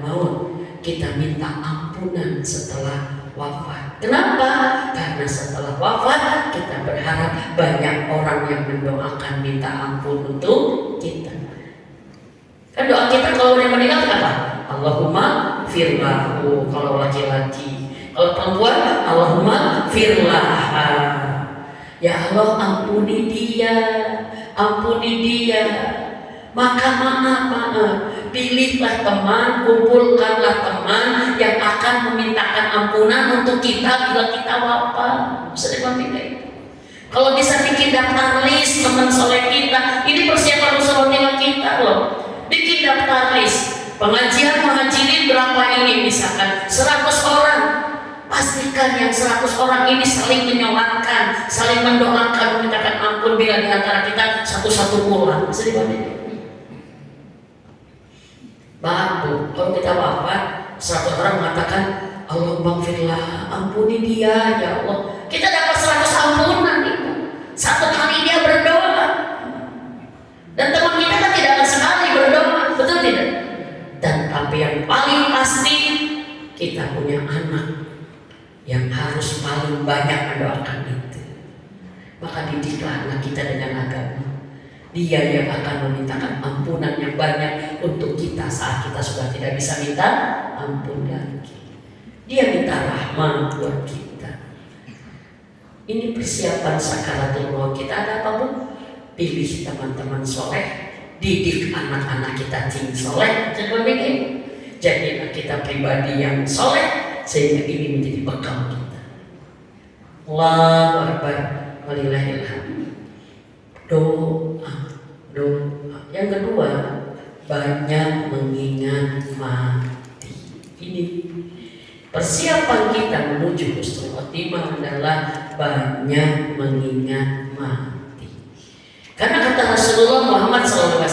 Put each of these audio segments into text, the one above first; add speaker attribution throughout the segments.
Speaker 1: maut, kita minta ampunan setelah wafat. Kenapa? Karena setelah wafat kita berharap banyak orang yang mendoakan minta ampun untuk kita. Kan doa kita kalau yang meninggal apa? Allahumma firlahu kalau laki-laki. Kalau perempuan, Allahumma firlaha. Ya Allah ampuni dia, ampuni dia. Maka maaf, pilihlah teman, kumpulkanlah teman yang akan memintakan ampunan untuk kita bila kita wafat. Bisa dipakai itu. Kalau bisa bikin daftar list teman soleh kita, ini persiapan usaha kita loh. Bikin daftar list pengajian muhajirin berapa ini, misalkan 100 orang. Pastikan yang 100 orang ini saling menyolatkan, saling mendoakan, memintakan ampun bila di antara kita satu-satu pulang. Bisa dipakai. Baru kalau kita wafat, 100 orang mengatakan Allahumma gfirlah, ampuni dia ya Allah. Kita dapat 100 ampunan itu. Satu kali dia berdoa. Dan teman kita kan tidak akan sekali berdoa, betul tidak? Dan tapi yang paling pasti kita punya anak yang harus paling banyak mendoakan itu. Maka didiklah anak kita dengan agama. Dia yang akan memintakan ampunan yang banyak untuk kita saat kita sudah tidak bisa minta ampun lagi. Dia minta rahmat buat kita. Ini persiapan sakaratul maut kita. Ada apa Bu? Pilih teman-teman soleh, didik anak-anak kita tim soleh. Jadilah kita pribadi yang soleh sehingga ini menjadi bekal kita. Allahu Akbar, walillahil hamd. Doa. Yang kedua, banyak mengingat mati. Ini persiapan kita menuju husnul khotimah adalah banyak mengingat mati. Karena kata Rasulullah Muhammad SAW,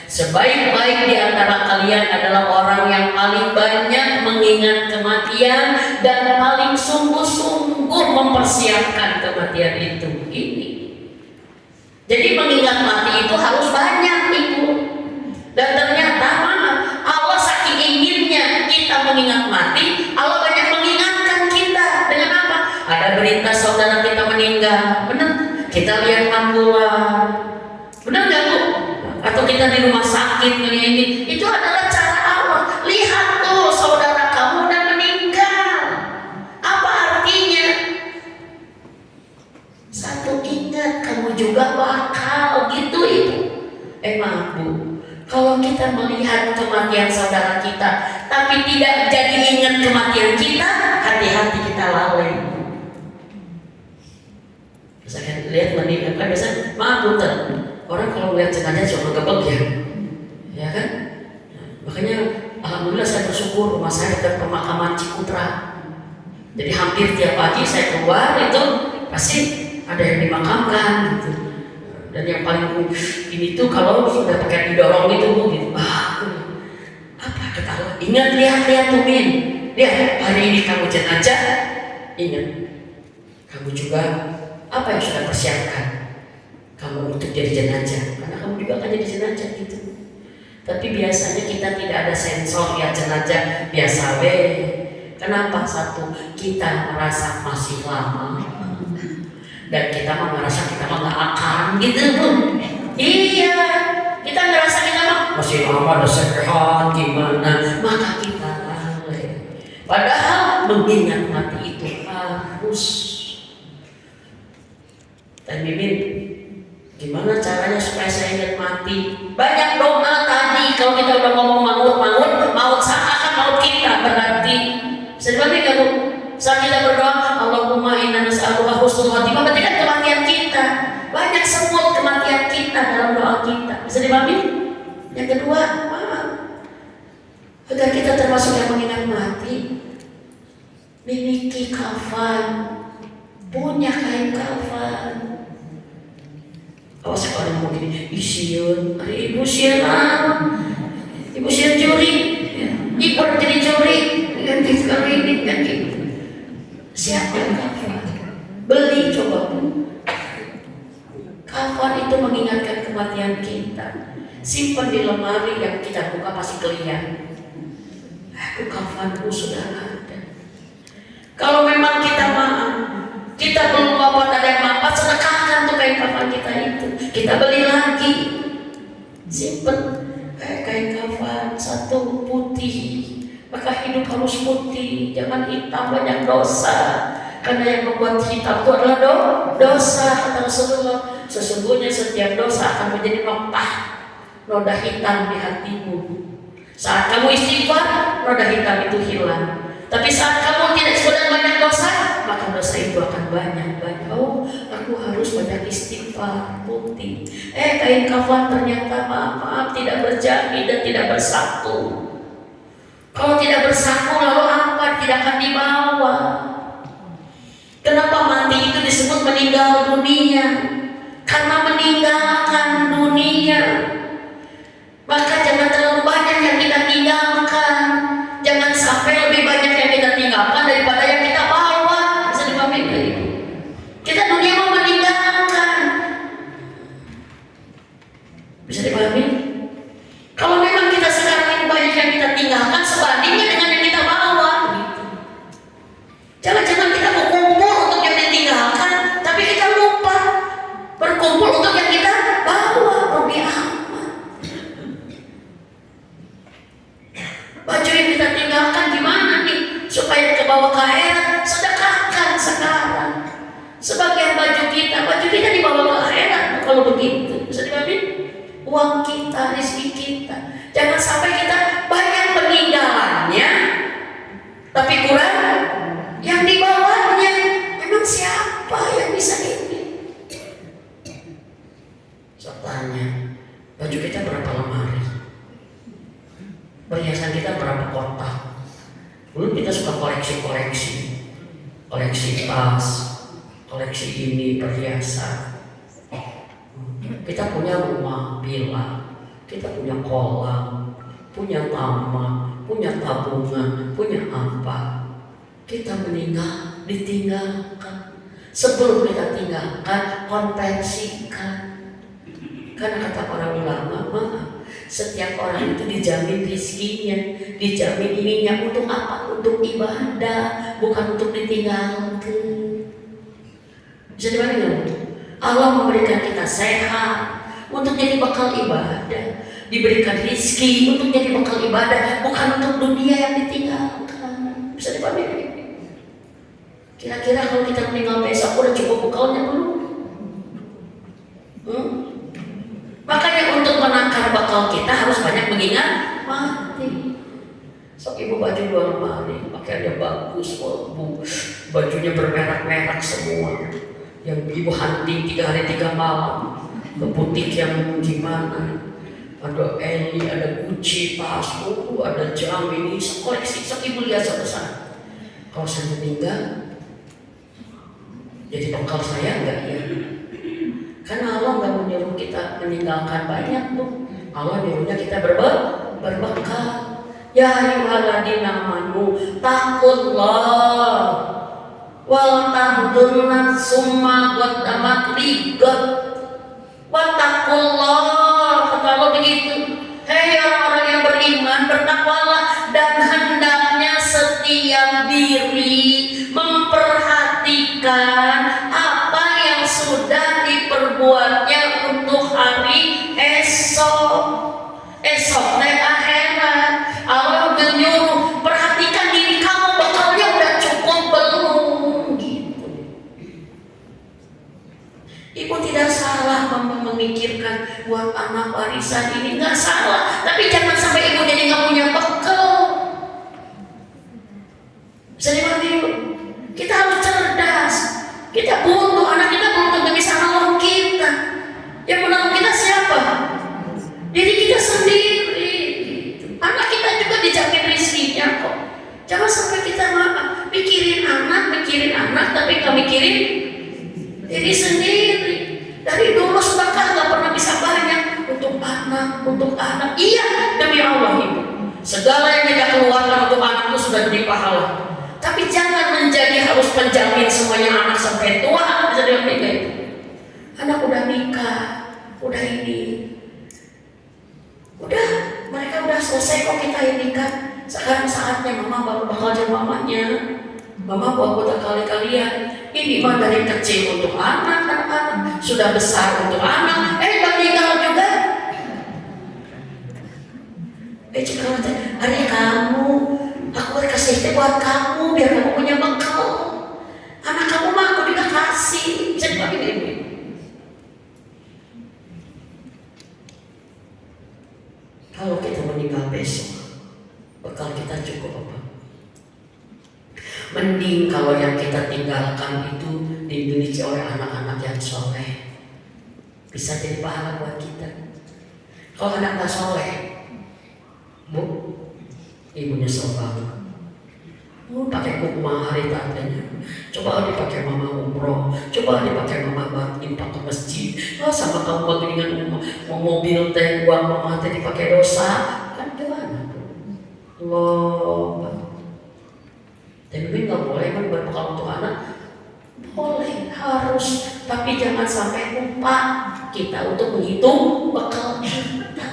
Speaker 1: sebaik-baik di antara kalian adalah orang yang paling banyak mengingat kematian dan paling sungguh-sungguh mempersiapkan kematian itu. Ini. Jadi mengingat mati itu harus banyak Ibu. Dan ternyata Allah saking inginnya kita mengingat mati, Allah banyak mengingatkan kita dengan apa? Ada berita saudara kita meninggal, benar? Kita lihat ambulan, benar nggak Bu? Atau kita di rumah sakit ini, itu adalah cara Allah. Lihat tuh saudara kamu udah meninggal. Apa artinya? Satu, ingat kamu juga bakal gitu Ibu. Maaf Bu, kalau kita melihat kematian saudara kita tapi tidak jadi ingat kematian kita, hati-hati kita lalai. Misalkan lihat meninggal kan biasanya, maaf Bu, orang kalau lihat jenazah cuma gebek ya kan? Makanya alhamdulillah saya bersyukur rumah saya dekat pemakaman Cikutra. Jadi hampir tiap pagi saya keluar itu pasti ada yang dimakamkan gitu. Dan yang paling ini tuh kalau sudah pakai didorong gitu Bu gitu. Apa kata Allah? Ingat, lihat tuh Min. Lihat hari ini kamu jenazah. Ingat, kamu juga apa yang sudah persiapkan kamu untuk jadi jenazah. Karena kamu juga akan jadi jenazah gitu. Tapi biasanya kita tidak ada sensor ya jenazah biasa Kenapa? Satu, kita merasa masih lama. Dan kita merasa kita nggak akan gitu Bu. Iya, kita ngerasa kita masih lama, ada sehat gimana, maka kita lalai. Padahal mengingat mati itu harus. Dan Mimin, gimana caranya supaya saya ingat mati? Banyak doa tadi. Kalau kita udah ngomong maut seakan maut kita berarti. Bisa dipahami nggak Bu? Saat kita berdoa, Allahumma inna nas'aluka husnul khotimah, berarti kan kematian kita. Banyak semut kematian kita dalam doa kita. Bisa dipahami? Yang kedua, agar kita termasuk yang mengingat mati, miliki kafan, punya kain kafan. Awas kalau ngomong gini, isiun, ibu sian, ibu sian curi, ibu jadi curi, ganti sekali ini ganti. Siapkan kafan, beli coba Bu. Kafan itu mengingatkan kematian kita. Simpan di lemari yang kita buka pasti kelihatan. Ayo kafanku sudah ada. Kalau memang kita maaf, kita belum dapat ada yang mampat, sedekahkan tuh kain kafan kita itu. Kita beli lagi, simpen kain kafan satu putih. Maka hidup harus putih, jangan hitam, banyak dosa. Karena yang membuat hitam itu adalah dosa. Kata Rasulullah, sesungguhnya setiap dosa akan menjadi noda hitam di hatimu. Saat kamu istighfar, noda hitam itu hilang. Tapi saat kamu tidak sedang banyak dosa, maka dosa itu akan banyak. Oh, aku harus banyak istighfar, putih. Kain kafan ternyata maaf tidak berjadi dan tidak bersatu. Kalau tidak bersatu lalu apa? Tidak akan dibawa. Kenapa mati itu disebut meninggal dunia? Karena meninggalkan dunia. Maka jangan terlalu banyak yang kita tinggalkan. Jangan sampai lebih banyak yang kita tinggalkan daripada yang kita bawa. Bisa dipahami nggak itu? Kita dunia mau meninggalkan. Bisa dipahami? Kalau memang kita sekarang ini banyak yang kita tinggalkan sebandingnya dengan yang kita bawa. Jangan-jangan kita berkumpul untuk yang ditinggalkan, tapi kita lupa berkumpul untuk yang kita bawa. Lebih amat. Baju yang kita tinggalkan gimana nih supaya ke bawah ke akhirat? Sedekahkan sekarang. Sebagian baju kita dibawa ke akhirat. Kalau begitu, bisa dipahami? Uang kita, rezeki kita. Jangan sampai kita banyak peninggalannya, tapi kurang yang dibawanya. Emang siapa yang bisa ini? Saya tanya, baju kita berapa lemari? Perhiasan kita berapa kotak? Dulu kita suka koleksi tas, koleksi ini perhiasan. Kita punya rumah, villa, kita punya kolam, punya taman, punya tabungan, punya apa. Kita meninggal, ditinggalkan. Sebelum kita tinggalkan, konversikan. Karena kata para ulama, setiap orang itu dijamin rizkinya, dijamin ininya untuk apa? Untuk ibadah, bukan untuk ditinggalkan. Bisa dibandingkan? Allah memberikan kita sehat untuk jadi bekal ibadah, diberikan rizki untuk jadi bekal ibadah, bukan untuk dunia yang ditinggalkan. Bisa dipahami? Kira-kira kalau kita meninggal besok udah cukup bekalnya belum? Makanya untuk menakar bekal kita harus banyak mengingat mati. Sok ibu baju 2 lemari, pakaiannya bagus, bajunya bermerek-merek semua. Yang ibu hunting 3 hari 3 malam ke butik yang gimana, ada Eli, ada Gucci, tas, ada jam, ini koleksi. Sok ibu lihat satu-satu. Kalau saya meninggal, jadi bekal saya enggak ya? Karena Allah enggak menyuruh kita meninggalkan banyak tuh. Allah nyuruhnya kita berbekal. Ya ayyuhalladzina amanu taqullah wal tanzur nafsum ma qaddamat ligat wattaqullah. Kata Allah begitu, hei orang-orang yang beriman, bertakwalah dan hendaknya setiap diri memperhatikan apa yang sudah diperbuatnya untuk hari esok. Esok dan akhirat. Allah menyuruh perhatikan diri kamu, bekalnya udah cukup belum gitu. Ibu tidak salah memikirkan buat anak warisan ini, nggak salah. Tapi jangan sampai ibu jadi nggak punya bekal. Bisa dimengerti? Kita harus cerdas. Kita butuh, anak kita belum tentu bisa nolong kita. Yang menolong kita siapa? Diri kita sendiri. Anak kita juga dijamin rizkinya kok. Jangan sampai kita mikirin anak, tapi nggak mikirin diri sendiri. Dari dulu sedekah nggak pernah bisa banyak untuk anak. Iya, demi Allah ibu. Segala yang kita keluarkan untuk anak itu sudah demi pahala. Tapi jangan menjadi harus penjamin semuanya anak sampai tua. Bisa diambil itu. Anak udah nikah, udah ini, udah mereka udah selesai kok kita ini kan. Sekarang saatnya mama baru bakal jadi mamanya. Mama buat bekal kalian. Ini mah dari kecil untuk anak-anak, sudah besar untuk anak. Meninggal juga. Kalau hari kamu, aku kasih buat kamu biar kamu punya bekal. Anak kamu mah aku juga kasih. Bisa dipakai ini. Kalau kita meninggal besok, bekal kita cukup apa? Mending kalau yang kita tinggalkan itu dimiliki oleh anak-anak yang soleh, bisa jadi pahala buat kita. Kalau anak nggak soleh, bu, ibunya sobat, pakai kumah hari tatanya, coba dipakai mama umroh, coba dipakai mama batin pakai masjid. Sama kamu bagaikan mau mobil teh uang mama teh dipakai dosa, kan gimana? Allah. Tapi nggak boleh kan berbekal untuk anak. Boleh, harus, tapi jangan sampai lupa kita untuk menghitung bekal kita.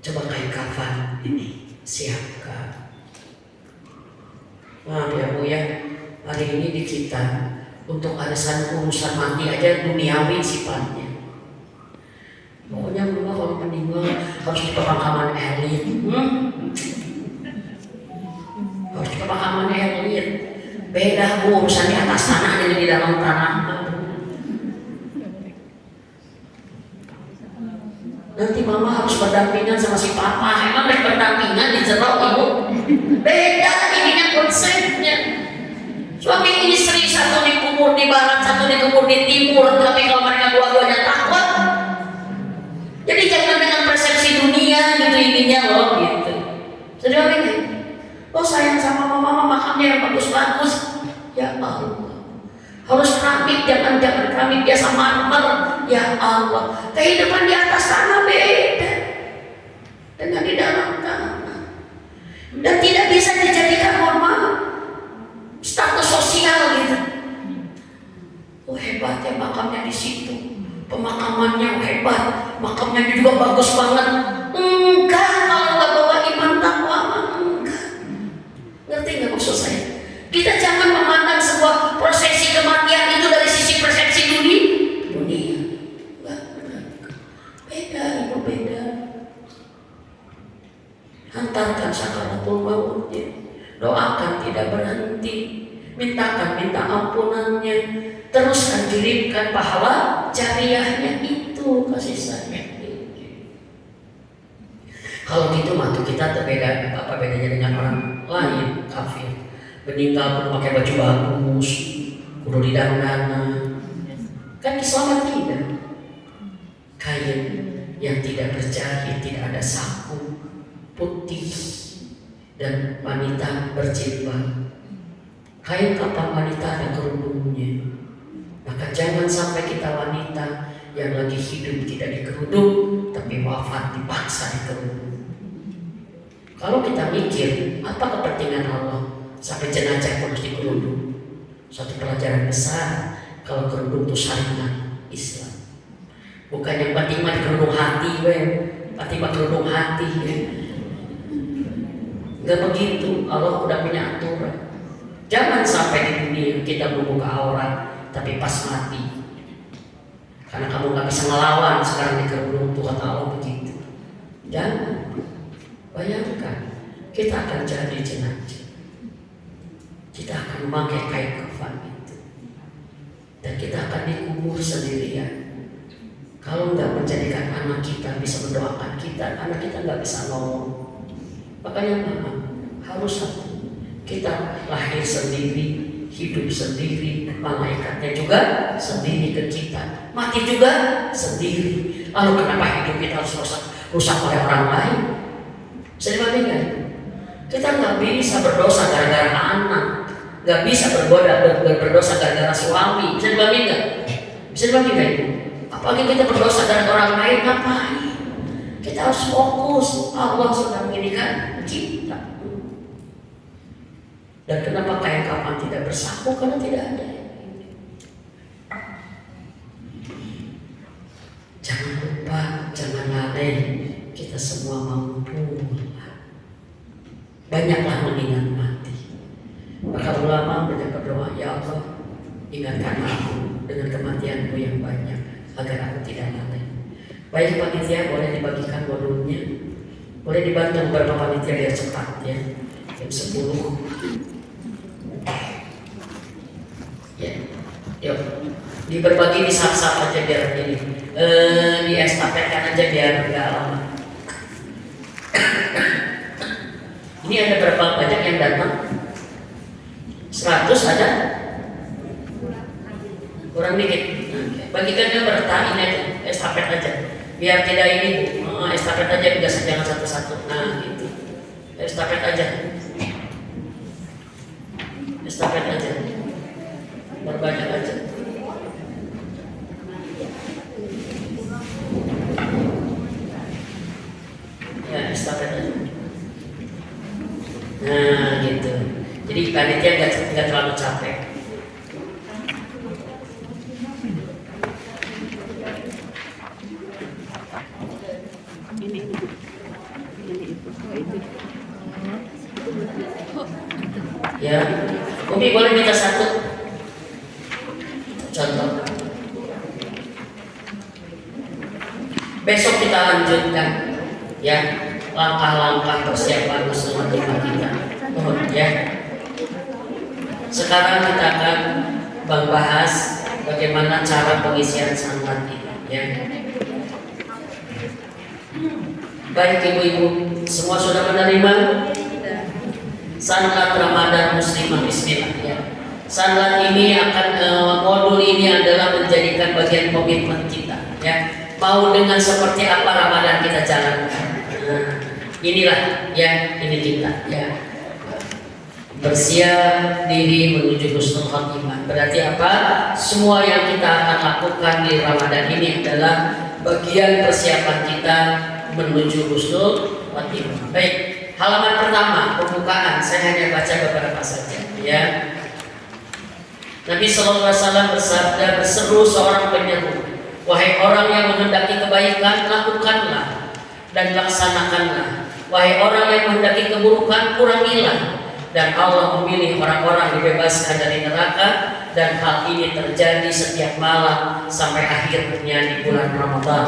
Speaker 1: Coba kain kafan ini siapkan. Maaf ya Bu ya, hari ini di kita untuk arisan urusan mati aja duniawi sifatnya. Pokoknya mama kalau meninggal harus di pemakaman elit. Harus di pemakaman elit. Beda Bu, urusan di atas tanah dan di dalam tanah. Nanti mama harus berdampingan sama si papa. Emang mereka berdampingan di jero ibu? Beda ininya konsepnya. Suami istri satu dikubur di barat, satu dikubur di timur. Tapi kalau mereka dua-duanya takut, jadi jangan dengan persepsi dunia gitu ininya loh gitu. Sudah begini, oh sayang sama mama makannya yang bagus-bagus. Ya Allah, harus keramik, jangan keramik biasa marmer. Ya Allah, kehidupan di atas tanah beda dengan di dalam tanah, dan tidak bisa dijadikan status sosial gitu. Oh hebatnya makamnya di situ. Pemakamannya hebat, makamnya juga bagus banget. Enggak, kalau nggak bawa iman takwa, enggak. Ngerti nggak maksud saya? Kita jangan memandang sebuah prosesi kematian itu dari sisi persepsi dunia. Enggak, beda, itu beda. Hantarkan sakaratul mautnya, doakan tidak berhenti, minta ampunannya. Teruskan kirimkan pahala jariahnya itu kasih sayang. Kalau gitu matu kita terbeda, apa bedanya dengan orang lain kafir? Meninggal pun pakai baju bagus, kudu didandana. Kan Islam tidak. Kain yang tidak berjahit, tidak ada saku, putih, dan wanita berjilbab. Kain kapan wanita ada kerudungnya. Maka jangan sampai kita wanita yang lagi hidup tidak dikerudung, tapi wafat dipaksa dikerudung. Kalau kita mikir, apa kepentingan Allah sampai jenazah harus dikerudung? Suatu pelajaran besar kalau kerudung itu syariat Islam. Bukan yang penting mah dikerudung hati, penting mah kerudung hati. Enggak begitu, Allah udah punya aturan. Jangan sampai di dunia kita membuka aurat, tapi pas mati, karena kamu nggak bisa ngelawan sekarang dikerudung, Tuhan Allah begitu. Jangan. Bayangkan, kita akan jadi jenazah, kita akan memakai kain kafan itu, dan kita akan dikubur sendirian. Kalau nggak menjadikan anak kita bisa mendoakan kita, anak kita nggak bisa ngomong. Makanya harus satu. Kita lahir sendiri, hidup sendiri, malaikatnya juga sendiri ke kita, mati juga sendiri. Lalu kenapa hidup kita harus rusak oleh orang lain? Bisa dibandingkan? Kita nggak bisa berdosa gara-gara anak, nggak bisa berdosa gara-gara suami. Bisa dibandingkan? Bisa dibandingkan? Apalagi kita berdosa gara-gara orang lain, ngapain? Kita harus fokus. Allah sudah menginginkan kita. Dan kenapa kain kafan tidak bersaku? Karena tidak ada. Jangan alaih, kita semua mampu. Banyaklah mengingat mati. Maka ulama banyak berdoa, ya Allah, ingatkan aku dengan kematianku yang banyak agar aku tidak lalai. Baik panitia, boleh dibagikan volume-nya. Boleh dibantu beberapa panitia biar cepat ya. Jam 10. Ya, yuk. Diberbagi di sap-sap aja biar ini. Di estafetkan aja biar nggak lama. Ini ada berapa banyak yang datang? 100 ada? Kurang dikit. Bagikannya bertahan ini aja, estafet aja. Biar tidak ini Bu, estafet aja, jangan satu-satu. Nah gitu. Estafet aja. Estafet aja. Berbanyak aja. Ya, estafet aja. Nah gitu. Jadi panitia nggak terlalu capek. Ya, Umi boleh minta satu contoh. Besok kita lanjutkan ya langkah-langkah persiapan Muslimat kita. Ya. Sekarang kita akan membahas bagaimana cara pengisian sanlat ini. Ya. Baik ibu-ibu, semua sudah menerima sanlat Ramadan Muslimah Bismillah ya. Sanlat ini akan modul ini adalah menjadikan bagian komitmen kita ya. Mau dengan seperti apa Ramadan kita jalankan. Nah, inilah ya, ini kita ya. Bersiap diri menuju husnul khotimah. Berarti apa? Semua yang kita akan lakukan di Ramadan ini adalah bagian persiapan kita menuju husnul khotimah. Baik. Halaman pertama, pembukaan, saya hanya baca beberapa saja ya. Nabi SAW bersabda, berseru seorang penyeru, wahai orang yang menghendaki kebaikan, lakukanlah dan laksanakanlah. Wahai orang yang menghendaki keburukan, kurangilah. Dan Allah memilih orang-orang dibebaskan dari neraka, dan hal ini terjadi setiap malam sampai akhirnya di bulan Ramadan.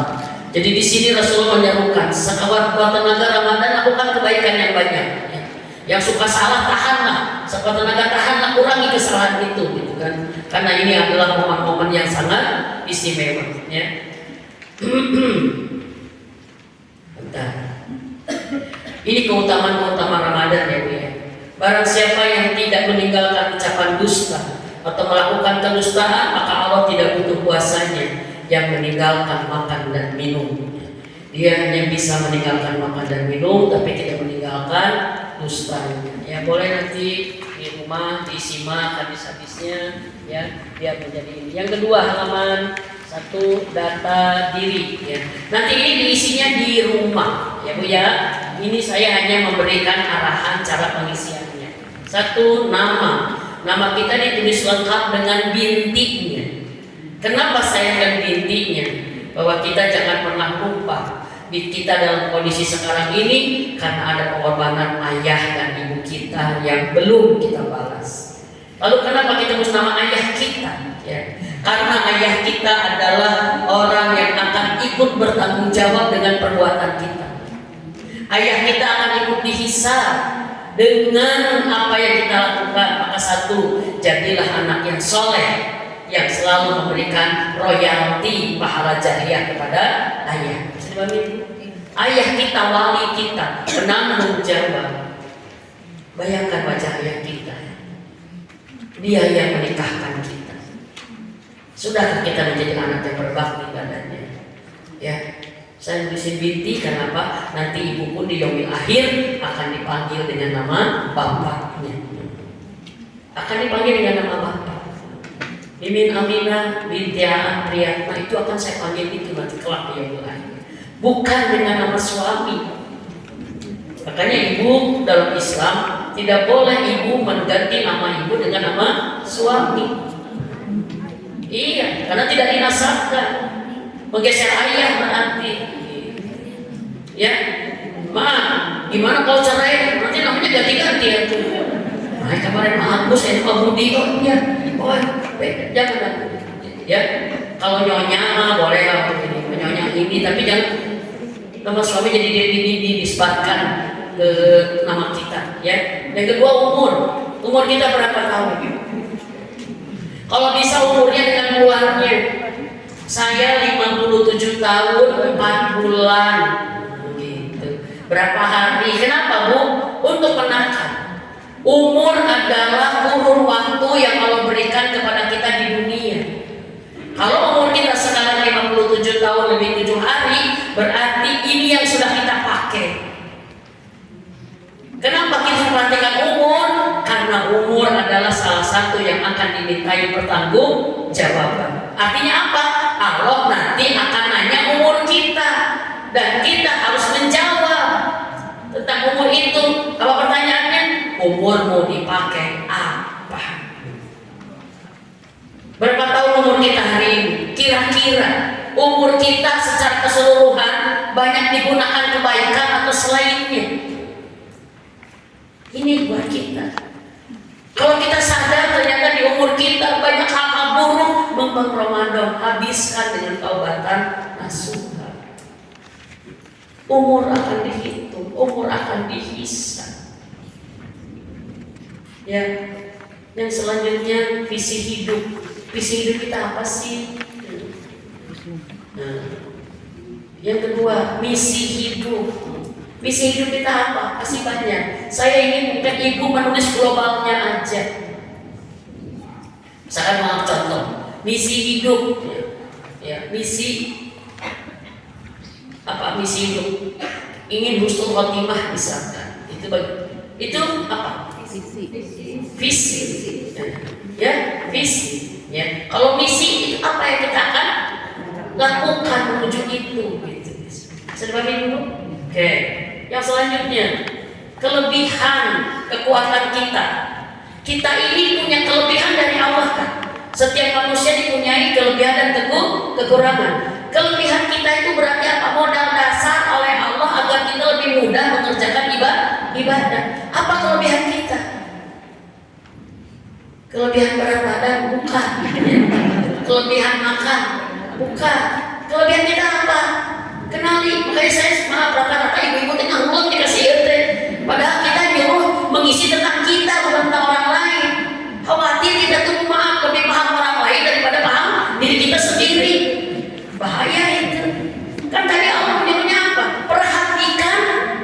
Speaker 1: Jadi di sini Rasulullah menyerukan, sekuat tenaga Ramadan lakukan kebaikan yang banyak. Ya. Yang suka salah tahanlah, sekuat tenaga tahanlah, kurangi kesalahan itu, gitu kan? Karena ini adalah momen-momen yang sangat istimewa. Ya. Bentar. Ini keutamaan Ramadan ya Bu ya. Barang siapa yang tidak meninggalkan ucapan dusta atau melakukan kedustaan, maka Allah tidak butuh puasanya yang meninggalkan makan dan minum. Dia hanya bisa meninggalkan makan dan minum, tapi tidak meninggalkan dusta. Ya boleh nanti di rumah disimak hadis-hadisnya ya, biar menjadi ini. Yang kedua halaman 1, data diri ya. Nanti ini diisinya di rumah ya Bu ya. Ini saya hanya memberikan arahan cara pengisiannya. 1, nama. Nama kita ditulis lengkap dengan bintiknya. Kenapa saya dan bintinya? Bahwa kita jangan pernah lupa kita dalam kondisi sekarang ini karena ada pengorbanan ayah dan ibu kita yang belum kita balas. Lalu kenapa kita harus nama ayah kita? Ya, karena ayah kita adalah orang yang akan ikut bertanggung jawab dengan perbuatan kita. Ayah kita akan ikut dihisab dengan apa yang kita lakukan. Maka 1, jadilah anak yang soleh, yang selalu memberikan royalti pahala jariah kepada ayah. Ayah kita, wali kita, penanggung jawab. Bayangkan wajah ayah kita. Dia yang menikahkan kita. Sudahkah kita menjadi anak yang berbakti padanya? Ya, saya nulisin binti kenapa? Nanti ibu pun di yaumil akhir akan dipanggil dengan nama bapaknya. Akan dipanggil dengan nama bapak. Mimin Aminah binti Priyatna itu akan saya panggil itu nanti kelak ya Bu. Bukan dengan nama suami. Makanya ibu dalam Islam tidak boleh ibu mengganti nama ibu dengan nama suami. Iya, karena tidak dinasabkan. Menggeser ayah berarti. Ya, maaf, gimana kalau cerai? Nanti namanya ganti-ganti ya tuh. Nah, kemarin Agus, Pak Budi, oh iya, oh jangan. Ya, kalau nyonya boleh lah begini, nyonya ini, tapi jangan nama suami jadi dinisbatkan ke nama kita. Ya, yang kedua umur kita berapa tahun? Kalau bisa umurnya dengan bulannya. Saya 57 tahun 4 bulan. Berapa hari? Kenapa, Bu? Untuk menakar. Umur adalah kurun waktu yang Allah berikan kepada kita di dunia. Kalau umur kita sekarang 57 tahun lebih 7 hari, berarti ini yang sudah kita pakai. Kenapa kita perhatikan umur? Karena umur adalah salah satu yang akan dimintai pertanggungjawaban. Artinya apa? Allah nanti akan nanya umur kita dan kita harus menjawab tentang umur itu. Kalau pertanyaannya, umurmu dipakai apa? Berapa tahun umur kita hari ini? Kira-kira umur kita secara keseluruhan banyak digunakan kebaikan atau selainnya? Ini buat kita. Kalau kita sadar ternyata di umur kita banyak hal-hal buruk, Bang Ramadan habiskan dengan taubatan nasuha. Umur akan dihitung, umur akan dihisab. Ya, yang selanjutnya visi hidup. Visi hidup kita apa sih? Nah, yang kedua misi hidup. Misi hidup kita apa? Masih banyak. Saya ingin bukan ibu menulis globalnya aja. Misalkan mau contoh, misi hidup, ya misi apa? Misi hidup. Ingin husnul khotimah misalkan. Itu apa? Visi. Ya, visi. Ya. Kalau misi itu apa yang kita akan lakukan menuju itu? Gitu. Bisa dibagi dulu? Oke. Yang selanjutnya, kelebihan kekuatan kita. Kita ini punya kelebihan dari Allah kan. Setiap manusia dipunyai kelebihan dan kekurangan. Kelebihan kita itu berarti apa? Modal dasar oleh Allah agar kita lebih mudah mengerjakan ibadah. Apa kelebihan kita? Kelebihan berat badan? Bukan. Kelebihan makan? Bukan. Kelebihan kita apa? Kenali, makanya saya maaf rata-rata ibu-ibu tengah ngulung dikasih RT. Padahal kita nyuruh mengisi tentang kita, bukan tentang orang lain. Khawatir kita tuh maaf lebih paham orang lain daripada paham diri kita sendiri. Bahaya itu. Kan tadi Allah menyuruhnya apa? Perhatikan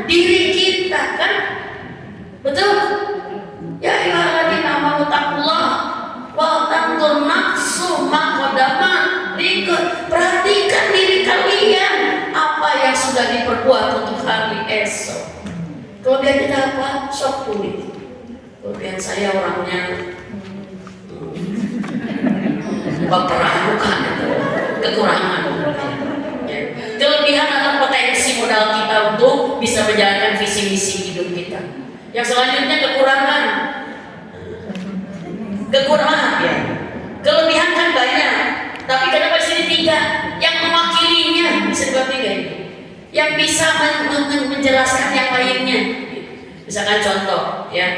Speaker 1: diri kita, kan? Betul? Ya ayyuhalladzina amanu taqullah wa tanzur nafsum ma qaddamat liqad. Perhatikan diri kalian. Apa yang sudah diperbuat untuk hari esok. Kelebihan kita apa? Sok tulis. Kelebihan saya orangnya baperan, bukan kekurangan. Ya. Kelebihan atau potensi modal kita untuk bisa menjalankan visi misi hidup kita. Yang selanjutnya kekurangan. Kekurangan ya. Kelebihan kan banyak. Tapi kenapa di sini 3? Yang mewakilinya bisa dibagi 3 ini. Yang bisa menjelaskan yang lainnya. Misalkan contoh, ya,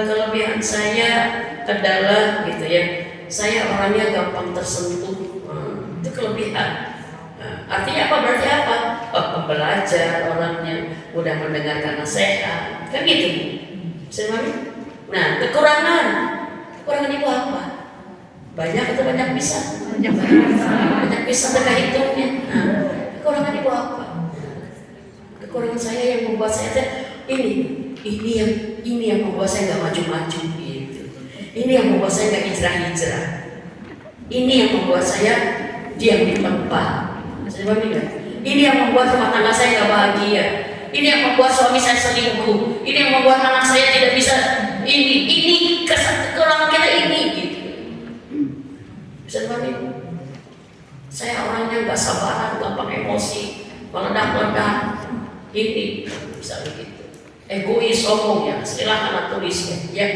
Speaker 1: kelebihan saya adalah gitu ya. Saya orangnya gampang tersentuh. Itu kelebihan. Artinya apa? Berarti apa? Oh, pembelajar, orangnya mudah mendengarkan nasihat. Kan gitu. Bisa dibagi? Nah, kekurangan itu apa? Banyak atau banyak bisa? Banyak bisa mereka hitungnya. Nah, kekurangan ibu apa? Kekurangan saya yang membuat saya ini yang membuat saya nggak maju-maju gitu. Ini yang membuat saya nggak hijrah-hijrah. Ini yang membuat saya diam di tempat. Ini yang membuat rumah tangga saya nggak bahagia. Ini yang membuat suami saya selingkuh. Ini yang membuat anak saya tidak bisa. Ini kekurangan kita ini. Gitu. Bisa dibagi? Saya orangnya nggak sabaran, gampang emosi, meledak-ledak. Ini bisa begitu. Egois sombong ya, silakan tulis ya.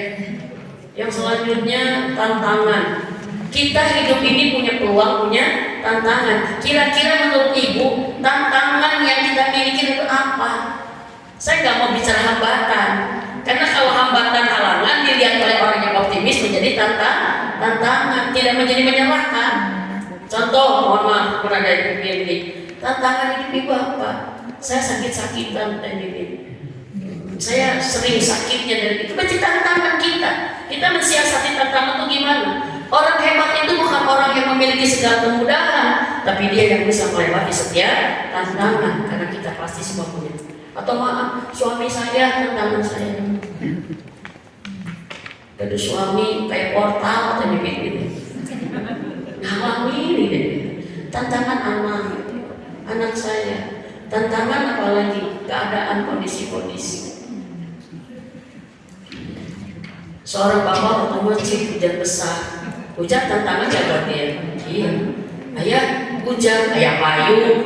Speaker 1: Yang selanjutnya tantangan. Kita hidup ini punya peluang, punya tantangan. Kira-kira menurut ibu, tantangan yang kita miliki Saya nggak mau bicara hambatan, karena kalau hambatan halangan dilihat oleh orang yang optimis menjadi tantangan, tidak menjadi menyalahkan. Contoh, mohon maaf, pernah ada begini, tantangan hidup ibu apa? Saya sakit-sakitan dan ini. Saya sering sakitnya dan itu berarti tantangan kita. Kita mensiasati tantangan itu gimana? Orang hebat itu bukan orang yang memiliki segala kemudahan, tapi dia yang bisa melewati setiap tantangan, karena kita pasti semua punya. Atau maaf, suami saya tantangan saya. Ada suami kayak portal atau gitu. Ngalami ini tantangan anak saya, tantangan apalagi keadaan kondisi-kondisi. Seorang bapak mau masjid, hujan besar, hujan tantangan ya buat dia. Iya, ayah hujan, ayah payung,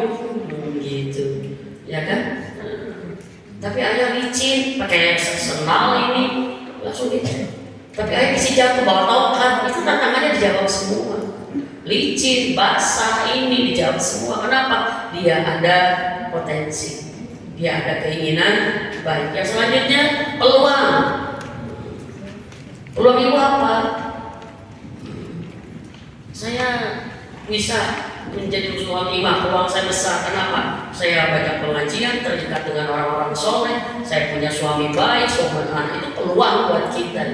Speaker 1: gitu, ya kan? Tapi ayah licin, pakai sendal ini langsung gitu. Tapi ayah bisa jatuh bawa tongkat, itu tantangannya dijawab semua. Licin, basah, ini dijawab semua. Kenapa? Dia ada potensi, dia ada keinginan baik. Yang selanjutnya peluang. Peluang ibu apa? Saya bisa menjadi suami imam, peluang saya besar. Kenapa? Saya banyak pengajian, terdekat dengan orang-orang soleh, saya punya suami baik, suami anak, itu peluang buat kita.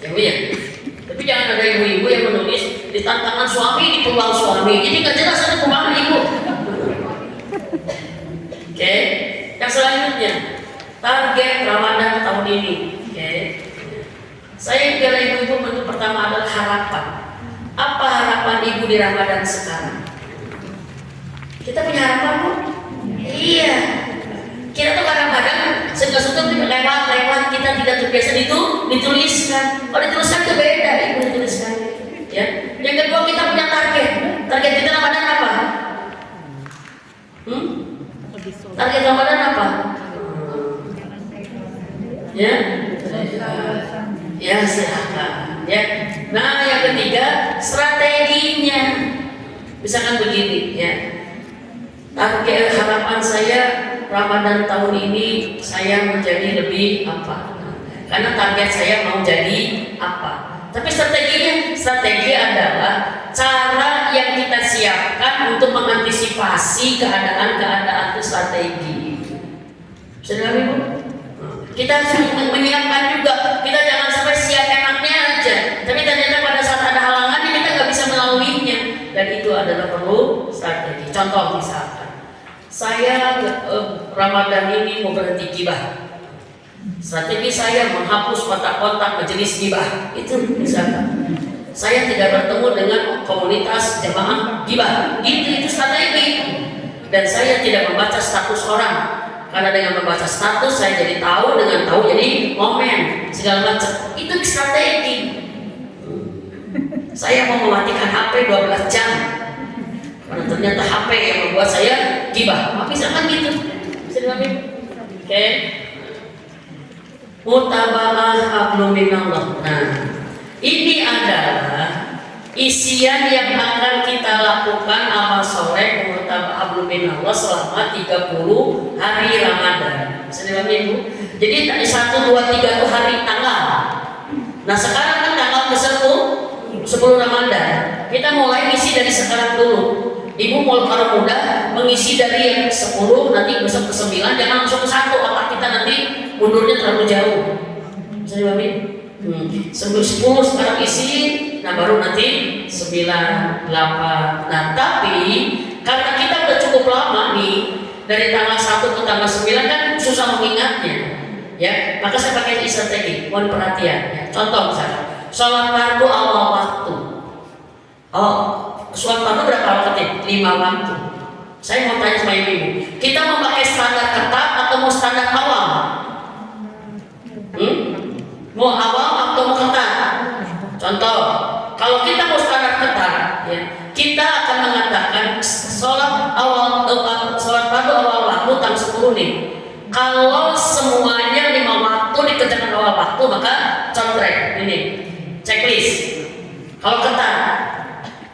Speaker 1: Ya Bu ya. Tapi jangan ada ibu-ibu yang menulis di tantangan suami, di peluang suami. Jadi nggak jelas ada kemana ibu. Oke. Yang selanjutnya target Ramadan tahun ini. Oke. Saya kira ibu-ibu bentuk pertama adalah harapan. Apa harapan ibu di Ramadan sekarang? Kita punya harapan Bu? Iya. Kita tuh kadang-kadang sesuatu lewat kita tidak terbiasa dituliskan. Kalau dituliskan itu beda, ibu dituliskan. Ya. Yang kedua kita punya target. Target kita Ramadan apa? Target Ramadan apa? Ya. Ya silakan. Ya. Nah yang ketiga strateginya. Misalkan begini ya. Target harapan saya Ramadan tahun ini saya menjadi lebih apa? Karena target saya mau jadi apa? Tapi strategi adalah cara yang kita siapkan untuk mengantisipasi keadaan-keadaan itu strategi. Sudah Ibu? Kita harus menyiapkan juga. Kita jangan sampai siap enaknya aja. Tapi ternyata pada saat ada halangan kita nggak bisa melaluinya. Dan itu adalah perlu strategi. Contoh misalkan. Saya Ramadan ini mau berhenti gibah. Strategi saya menghapus kontak-kontak majelis gibah. Itu misalkan. Saya tidak bertemu dengan komunitas jamaah gibah. Itu strategi. Dan saya tidak membaca status orang. Karena dengan membaca status saya jadi tahu, dengan tahu jadi momen segala macam. Itu strategi. Saya mau mematikan HP 12 jam. Karena ternyata HP yang membuat saya gibah. Misalkan gitu. Bisa diambil. Oke. Mutaba'ah hablum minallah. Nah, ini adalah isian yang akan kita lakukan amal soleh mutaba'ah hablum minallah selama 30 hari Ramadan. Bisa diambil Ibu. Jadi 1, 2, 3 itu hari tanggal. Nah, sekarang kan tanggal ke-10 Ramadan. Kita mulai isi dari sekarang dulu. Ibu mau kalau mudah mengisi dari yang 10 nanti besok ke 9, jangan langsung ke 1, otak kita nanti mundurnya terlalu jauh. Bisa dipahami? 10 sekarang isi, nah baru nanti 9, 8. Nah tapi karena kita udah cukup lama nih dari tanggal 1 ke tanggal 9 kan susah mengingatnya, ya. Maka saya pakai strategi, mohon perhatian. Ya. Contoh misalnya, sholat fardu awal waktu. Sholat fardu berapa waktu? 5 waktu. Saya mau tanya sama ibu, kita mau pakai standar ketat atau mau standar awal? Mau awal atau mau ketat? Contoh, kalau kita mau standar ketat, ya, kita akan mengatakan sholat fardu awal waktu tanggal 10 nih. Kalau semuanya 5 waktu dikerjakan awal waktu, maka contrek ini checklist. Kalau ketat,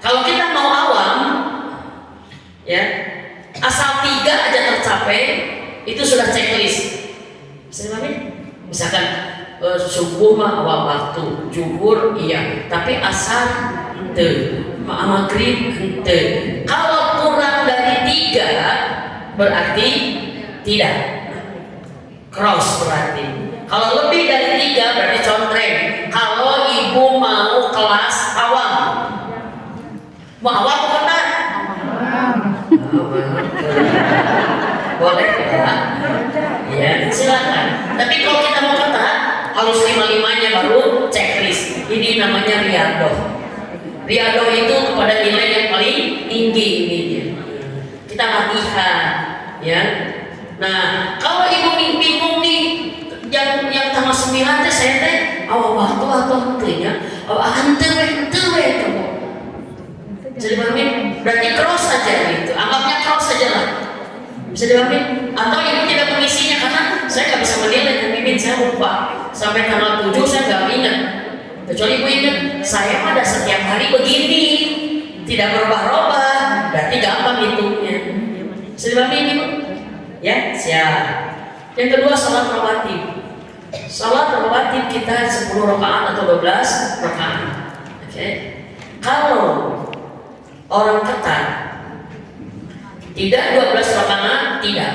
Speaker 1: kalau kita mau awam, ya, asal 3 aja tercapai, itu sudah checklist. Bisa dipahami? Misalkan subuh mah awal waktu, zuhur iya, tapi asar ente, maghrib ente. Kalau kurang dari 3 berarti tidak. Cross berarti. Kalau lebih dari 3 berarti contreng. Kalau ibu mau kelas awam, mau awam apa ketat? Boleh ya? Ya silakan. Tapi kalau kita mau ketat, harus 5-5-nya baru checklist. Ini namanya riadoh. Riadoh itu kepada nilai yang paling tinggi ininya. Kita latihan, ya. Nah, kalau ibu bingung nih, yang tanggal 9 teh saya teh awal waktu atau hentenya, hente weh kamu. Jadi pahami? Berarti cross saja gitu. Anggapnya cross saja lah. Bisa dipahami? Atau ibu tidak mengisinya karena saya nggak bisa menilai dan mimin saya lupa sampai tanggal 7 saya nggak ingat. Kecuali ibu ingat saya pada setiap hari begini, tidak berubah-ubah, berarti gampang hitungnya. Bisa dipahami ibu? Ya, siap. Yang kedua salat rawatib. Salat rawatib kita 10 rakaat atau 12 rakaat. Oke. Kalau orang ketat tidak 12 rakaat tidak.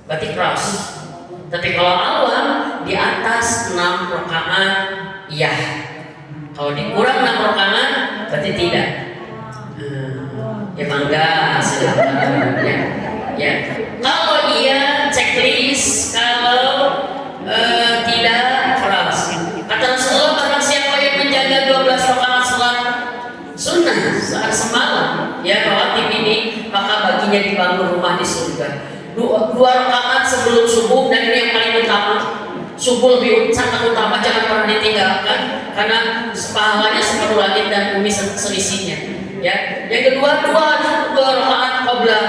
Speaker 1: Berarti cross. Tapi kalau awam di atas 6 rakaat iya. Kalau dikurang 6 rakaat berarti tidak. Ya bangga silakan ya. Ya. Kalau iya checklist, kalau tidak cross. Kata Rasulullah barang siapa yang menjaga 12 rakaat salat sunnah saat semalam ya rawatib ini maka baginya dibangun rumah di surga. 2 rakaat sebelum subuh dan ini yang paling utama. Subuh lebih sangat utama, jangan pernah ditinggalkan karena pahalanya seperti langit dan bumi selisihnya. Ya, yang kedua 2 rakaat qabla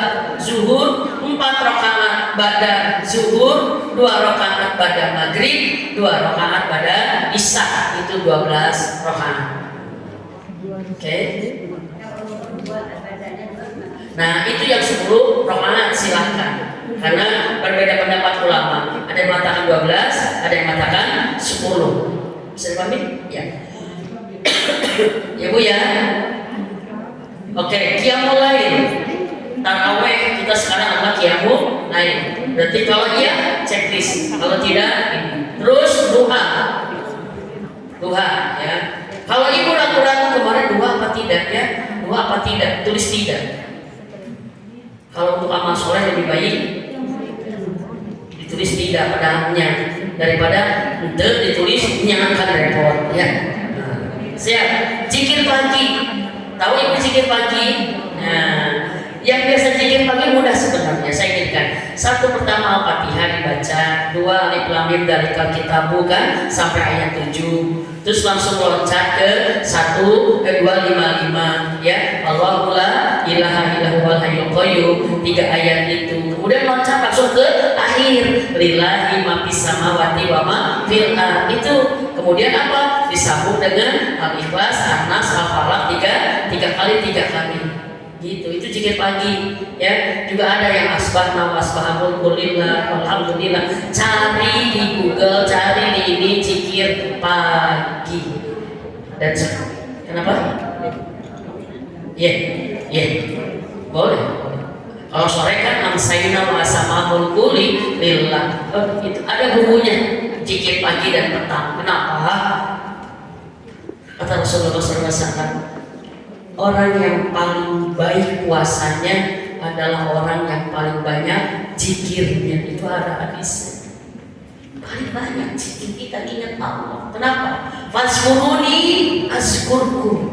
Speaker 1: zuhur, 4 rakaat ba'da zuhur, 2 rakaat ba'da maghrib, 2 rakaat ba'da isya, itu 12 rakaat. Oke. Nah, itu yang 10 rakaat silakan. Karena berbeda pendapat ulama. Ada yang mengatakan 12, ada yang mengatakan 10. Bisa dipahami? Ya. Ya Bu ya. Oke, qiyamul lail. Tarawih kita sekarang apa qiyamul lail. Berarti kalau iya checklist, kalau tidak ini. Terus duha. Duha ya. Kalau ibu ragu-ragu kemarin duha apa tidak ya? Duha apa tidak? Tulis tidak. Kalau untuk amal soleh lebih baik ditulis tidak padanya daripada ditulis nyanyikan repot ya. Siap. Zikir pagi. Tahu ibu zikir pagi? Nah, yang biasa zikir pagi mudah sebenarnya. Saya ingatkan. 1 pertama Al-Fatihah dibaca, 2 Alif Lam Mim Dzalikal Kitabu kan sampai ayat 7. Terus langsung loncat ke 255 ya. Allahu la ilaha illa huwal hayyul qayyum 3 ayat itu. Kemudian loncat langsung ke akhir lillahi ma fis samawati wa ma fil ard. Itu kemudian apa? Disambung dengan Al-Ikhlas, An-Nas, Al-Falaq 3 kali. Gitu, itu zikir pagi ya. Juga ada yang asbahna wasbahamulillah alhamdulillah. Cari di Google, cari di ini zikir pagi. Dan kenapa? Boleh. Kalau sore kan amsayna wasamahul kuli lillah. Itu ada bukunya zikir pagi dan petang. Kenapa? Kata Rasulullah SAW, orang yang paling baik puasanya adalah orang yang paling banyak zikirnya. Itu ada hadisnya. Paling banyak zikir kita ingat Allah. Kenapa? Fazkuruni azkurkum.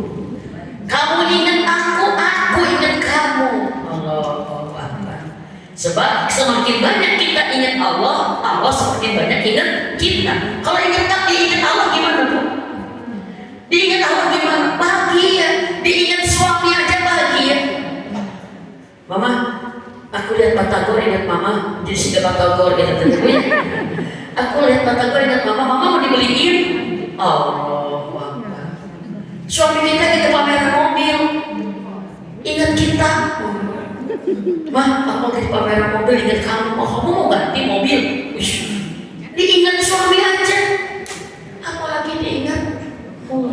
Speaker 1: Kamu ingat aku ingat kamu. Allahu Akbar. Sebab semakin banyak kita ingat Allah, Allah semakin banyak ingat kita. Kalau ingat Allah gimana Bu? Diingat Allah gimana? Bahagia. Diingat suami aja bahagia. Mama, aku lihat Batagor ingat mama. Jadi sudah Batagor kita tentunya. Aku lihat Batagor ingat mama. Mama mau dibeliin. Oh, suami kita pameran mobil. Ingat kita. Mah, aku lagi di pameran mobil ingat kamu. Oh, kamu mau ganti mobil? Ush. Diingat suami aja. Apalagi diingat. Oh.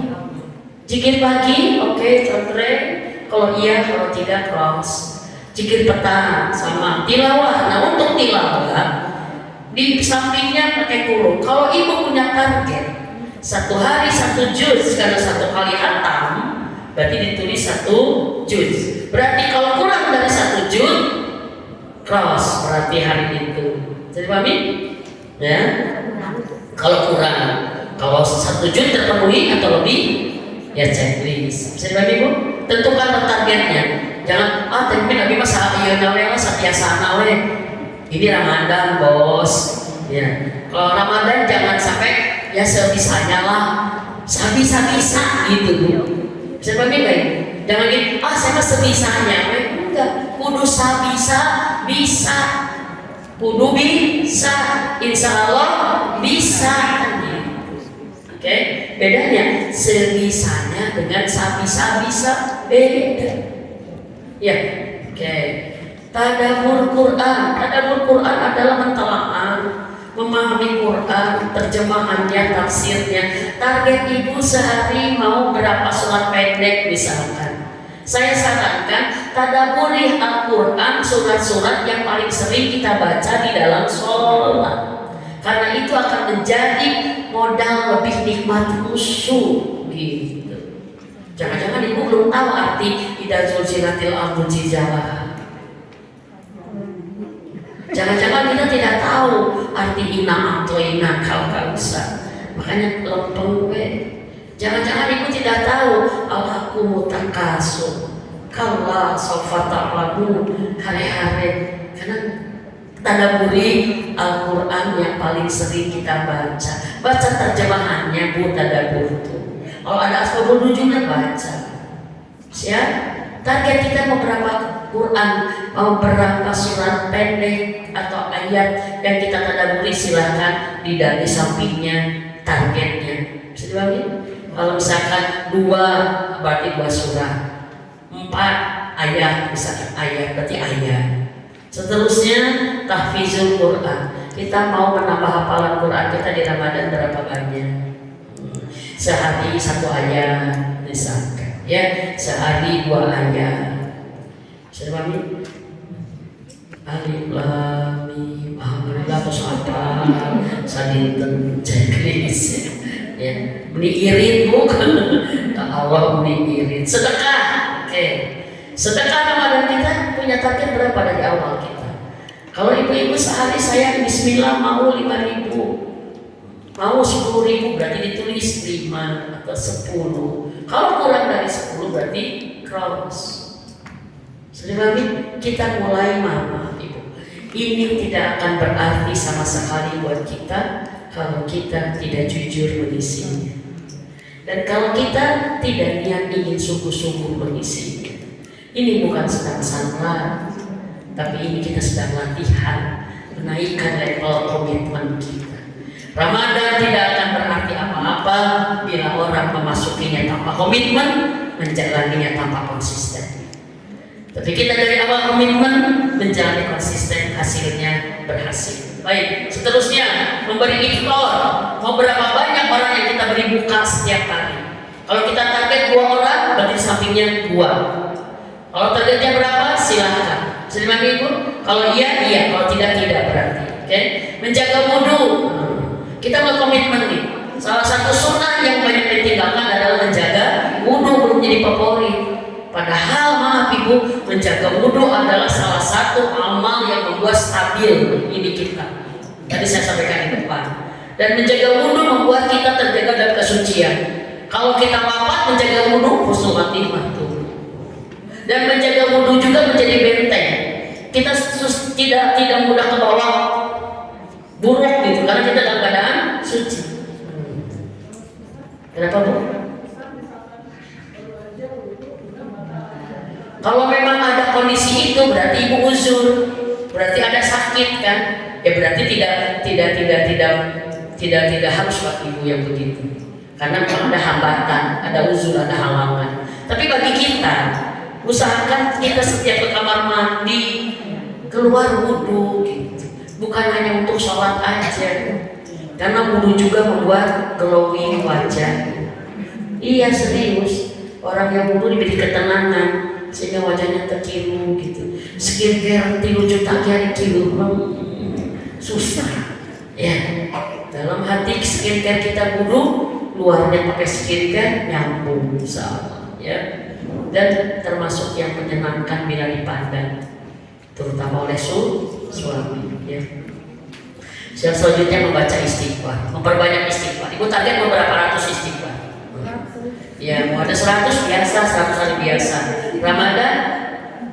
Speaker 1: Zikir pagi, oke, contre. Kalau iya, kalau tidak, cross. Zikir petang sama tilawah. Nah, untuk tilawah di sampingnya pakai kurung. Kalau ibu punya target 1 hari 1 juz, karena 1 kali hatam berarti ditulis 1 juz. Berarti kalau kurang dari 1 juz, cross berarti hari itu. Jadi pahami? Ya. Kalau kurang, kalau 1 juz terpenuhi atau lebih, ya checklist. Bisa dipahami Bu? Tentukan targetnya. Jangan tapi Nabi masa iya nawe satiasa nawe. Ini Ramadan bos. Ya. Kalau Ramadan jangan sampai ya sebisanya lah, sebisa-bisa gitu Bu. Bisa dipahami nggak? Jangan gitu. Saya mah sebisanya. Enggak. Kudu sabisa bisa. Kudu bisa. Insya Allah bisa. Oke, bedanya sebisanya dengan sabisa-bisa beda. Ya, oke. Tadabbur Quran. Tadabbur Quran adalah mentelaah, memahami Quran, terjemahannya, tafsirnya. Target ibu sehari mau berapa surat pendek misalkan. Saya sarankan tadabburi Al-Quran, surat-surat yang paling sering kita baca di dalam sholat. Karena itu akan menjadi modal lebih nikmat khusyuk gitu. Jangan-jangan ibu belum tahu arti idza zulzilatil ardu zilzalaha. Jangan-jangan kita tidak tahu arti inna a'toina kal kautsar. Makanya lempeng we. Jangan-jangan ibu tidak tahu alhaqumut takasur. Kalla sawfa ta'lamun hari-hari. Karena tadabburi Al-Quran yang paling sering kita baca. Baca terjemahannya Bu, tadabbur itu. Kalau ada asbabun nuzulnya baca. Siap? Target kita mau berapa Quran, mau berapa surat pendek atau ayat yang kita tadabburi, silakan di sampingnya targetnya. Bisa dibagi? Kalau misalkan 2 berarti 2 surat, 4 ayat misalkan ayat berarti ayat. Seterusnya tahfizul Quran. Kita mau menambah hafalan Quran kita di Ramadan berapa banyak? Sehari 1 ayat misalkan, ya sehari 2 ayat. Sudah paham? Alif lam mim. Alhamdulillah terus apa? Sadinten checklist ya. Beli irit bukan? Allah beli irit. Sedekah. Oke. Sedekah Ramadan kita punya target berapa dari awal kita? Kalau ibu-ibu sehari saya bismillah mau 5.000, mau 10.000 berarti ditulis 5 atau 10. Kalau kurang dari 10 berarti cross. Sudah kita mulai mama ibu. Ini tidak akan berarti sama sekali buat kita kalau kita tidak jujur mengisinya. Dan kalau kita tidak niat ingin sungguh-sungguh mengisinya. Ini bukan sedang sanlat, tapi ini kita sedang latihan menaikkan level komitmen kita. Ramadan tidak akan berarti apa-apa bila orang memasukinya tanpa komitmen, menjalaninya tanpa konsisten. Tapi kita dari awal komitmen, menjalani konsisten, hasilnya berhasil. Baik, seterusnya memberi iftar. Mau berapa banyak orang yang kita beri buka setiap hari? Kalau kita target 2 orang, berarti sampingnya 2. Kalau targetnya berapa? Silahkan. Bisa Ibu? Kalau iya, kalau tidak berarti. Oke? Menjaga wudu. Kita mau komitmen nih. Salah satu sunnah yang banyak ditinggalkan adalah menjaga wudu, belum jadi favorit. Padahal maaf Ibu, menjaga wudu adalah salah satu amal yang membuat stabil ini kita. Tadi saya sampaikan di depan. Dan menjaga wudu membuat kita terjaga dalam kesucian. Kalau kita wafat menjaga wudu, husnul khatimah. Dan menjaga wudu juga menjadi benteng. Kita tidak mudah ke bawah buruk gitu, karena kita dalam keadaan suci. Kenapa Bu? Kalau memang ada kondisi itu berarti ibu uzur, berarti ada sakit kan? Ya berarti tidak harus buat ibu yang begitu. Karena kalau ada hambatan, ada uzur, ada halangan. Tapi bagi kita Usahakan kita setiap ke kamar mandi keluar wudhu gitu. Bukan hanya untuk sholat aja, karena wudhu juga membuat glowing wajah. Iya serius, orang yang wudhu diberi ketenangan sehingga wajahnya terkiru gitu. Skincare 3 juta hari kilo susah ya. Dalam hati skincare kita wudhu, luarnya pakai skincare nyambung sama ya. Dan termasuk yang menyenangkan bila dipandang, terutama oleh suami ya. Selanjutnya membaca istighfar, memperbanyak istighfar. Ibu target beberapa ratus istighfar. Ya, mau ada 100 biasa, 100 hari biasa. Ramadan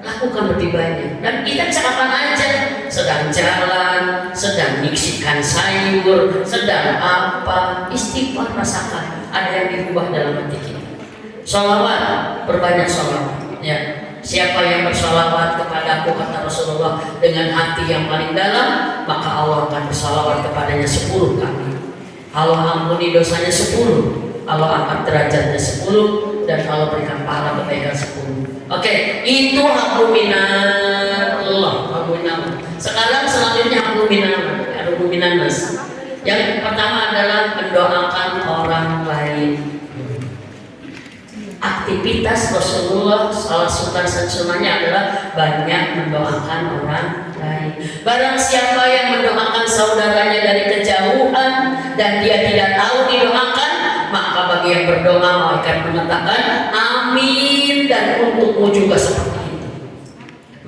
Speaker 1: lakukan lebih banyak. Dan kita bisa kapan aja, sedang jalan, sedang miksikan sayur, sedang apa, istighfar rasakan. Ada yang dirubah dalam hati kita. Sholawat, berbanyak sholawat. Ya, siapa yang bersolawat kepadaku, kata Rasulullah, dengan hati yang paling dalam, maka Allah akan bersolawat kepadanya 10 kali. Allah ampuni dosanya 10, Allah angkat derajatnya 10, dan Allah berikan pahala kebaikan 10. Oke, itu hablum minallah, hablum minallah. Sekarang selanjutnya hablum minannas. Yang pertama adalah mendoakan orang lain. Aktivitas Rasulullah salah sunahnya adalah banyak mendoakan orang lain. Barang siapa yang mendoakan saudaranya dari kejauhan dan dia tidak tahu didoakan, maka bagi yang berdoa malaikat mengatakan amin, dan untukmu juga seperti itu.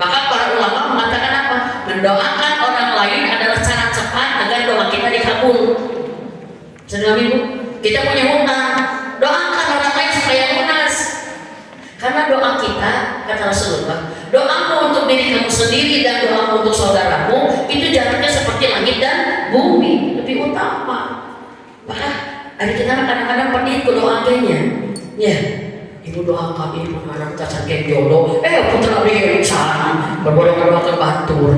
Speaker 1: Maka para ulama mengatakan apa? Mendoakan orang lain adalah cara cepat agar doa kita dikabul. Sedang ibu, kita punya hutang, doakan orang lain supaya lunas. Karena doa kita, kata Rasulullah, doamu untuk diri kamu sendiri dan doamu untuk saudaramu itu jaraknya seperti langit dan bumi, lebih utama. Maka ada kita kadang-kadang pergi ke doanya, ya. Ibu doakan ibu anak cacat kayak jodoh, putra Riksan berbondong-bondong batur.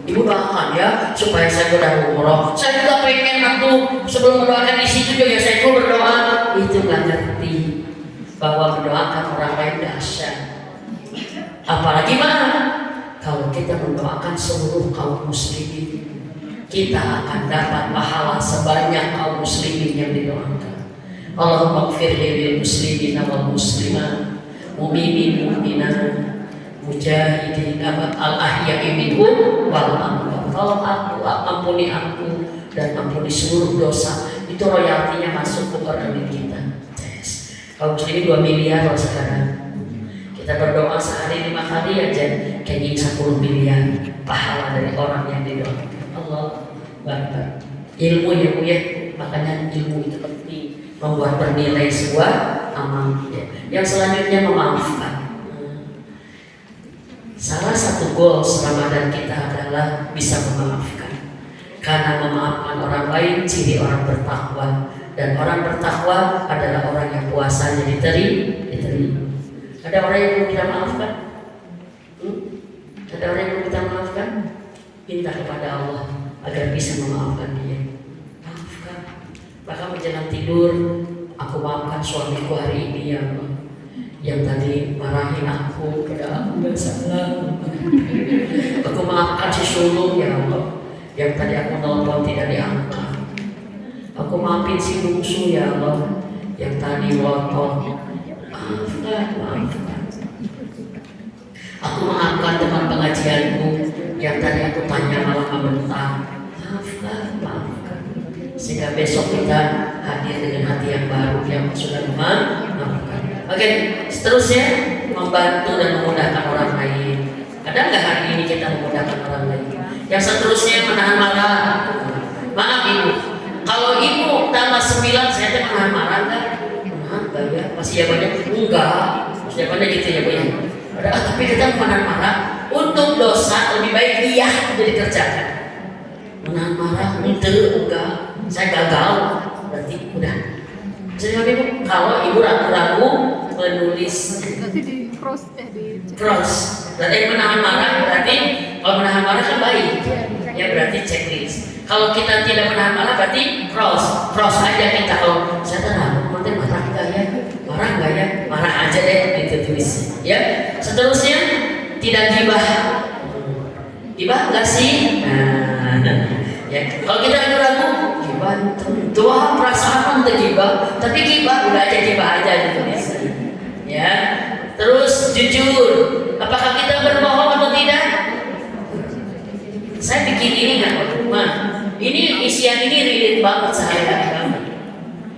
Speaker 1: Ibu doakan ya supaya saya udah umroh. Saya juga pengen waktu sebelum mendoakan di situ juga saya pun berdoa. Itu nggak ngerti bahwa mendoakan orang lain dahsyat. Apalagi mana kalau kita mendoakan seluruh kaum muslimin, kita akan dapat pahala sebanyak kaum muslimin yang didoakan. Allahumma ighfir lil muslimina wal muslimat, mu'minin mu'minat, mujahidin al-ahya'i minhum wal amwat. Kalau aku ampuni aku dan ampuni seluruh dosa, itu royaltinya masuk ke rekening kita. Kaum muslimin 2 miliar loh sekarang. Kita berdoa sehari 5 kali aja kayaknya 10 miliar pahala dari orang yang didoakan. Allah Akbar. Ilmu ya, makanya ilmu itu penting, membuat bernilai sebuah amal. Yang selanjutnya memaafkan. Salah satu goals Ramadan kita adalah bisa memaafkan. Karena memaafkan orang lain ciri orang bertakwa, dan orang bertakwa adalah orang yang puasanya diterima. Ada orang yang belum kita maafkan? Ada orang yang belum kita maafkan? Minta kepada Allah agar bisa memaafkan dia. Maafkan. Bahkan menjelang tidur, aku maafkan suamiku hari ini ya Allah, yang tadi marahin aku, padahal aku gak salah. Aku maafkan si sulung ya Allah, yang tadi aku telepon tidak diangkat. Aku maafin si bungsu ya Allah, yang tadi melotot. Maafkan. Aku maafkan teman pengajianku yang tadi aku tanya malah membentak. Maafkan. Sehingga besok kita hadir dengan hati yang baru yang sudah memaafkan. Oke, seterusnya membantu dan memudahkan orang lain. Ada nggak hari ini kita memudahkan orang lain? Yang seterusnya menahan marah. Maaf ibu, kalau ibu tambah 9 saya menahan marah nggak? Menahan nggak ya? Masih jawabannya enggak. Masih jawabannya gitu ya bu ya. Tapi kita menahan marah untuk dosa lebih baik dia jadi kerjakan. Menahan marah enggak, saya gagal, berarti udah. Jadi ibu, kalau ibu ragu-ragu menulis cross, berarti menahan marah, berarti kalau menahan marah kan baik, ya berarti checklist. Kalau kita tidak menahan marah berarti cross aja kita. Kalau saya tenang, nanti marah enggak ya? Marah marah nggak ya? Marah aja deh, itu tulis. Ya, seterusnya tidak gibah. Gibah nggak sih? Nah, ya. Kalau kita ragu-ragu, gibah itu perasaan untuk gibah, tapi gibah udah aja gibah aja ditulis. Ya, terus jujur. Apakah kita berbohong atau tidak? Saya bikin ini nggak, Ma? Ini isian ini relate banget sehari-hari kami.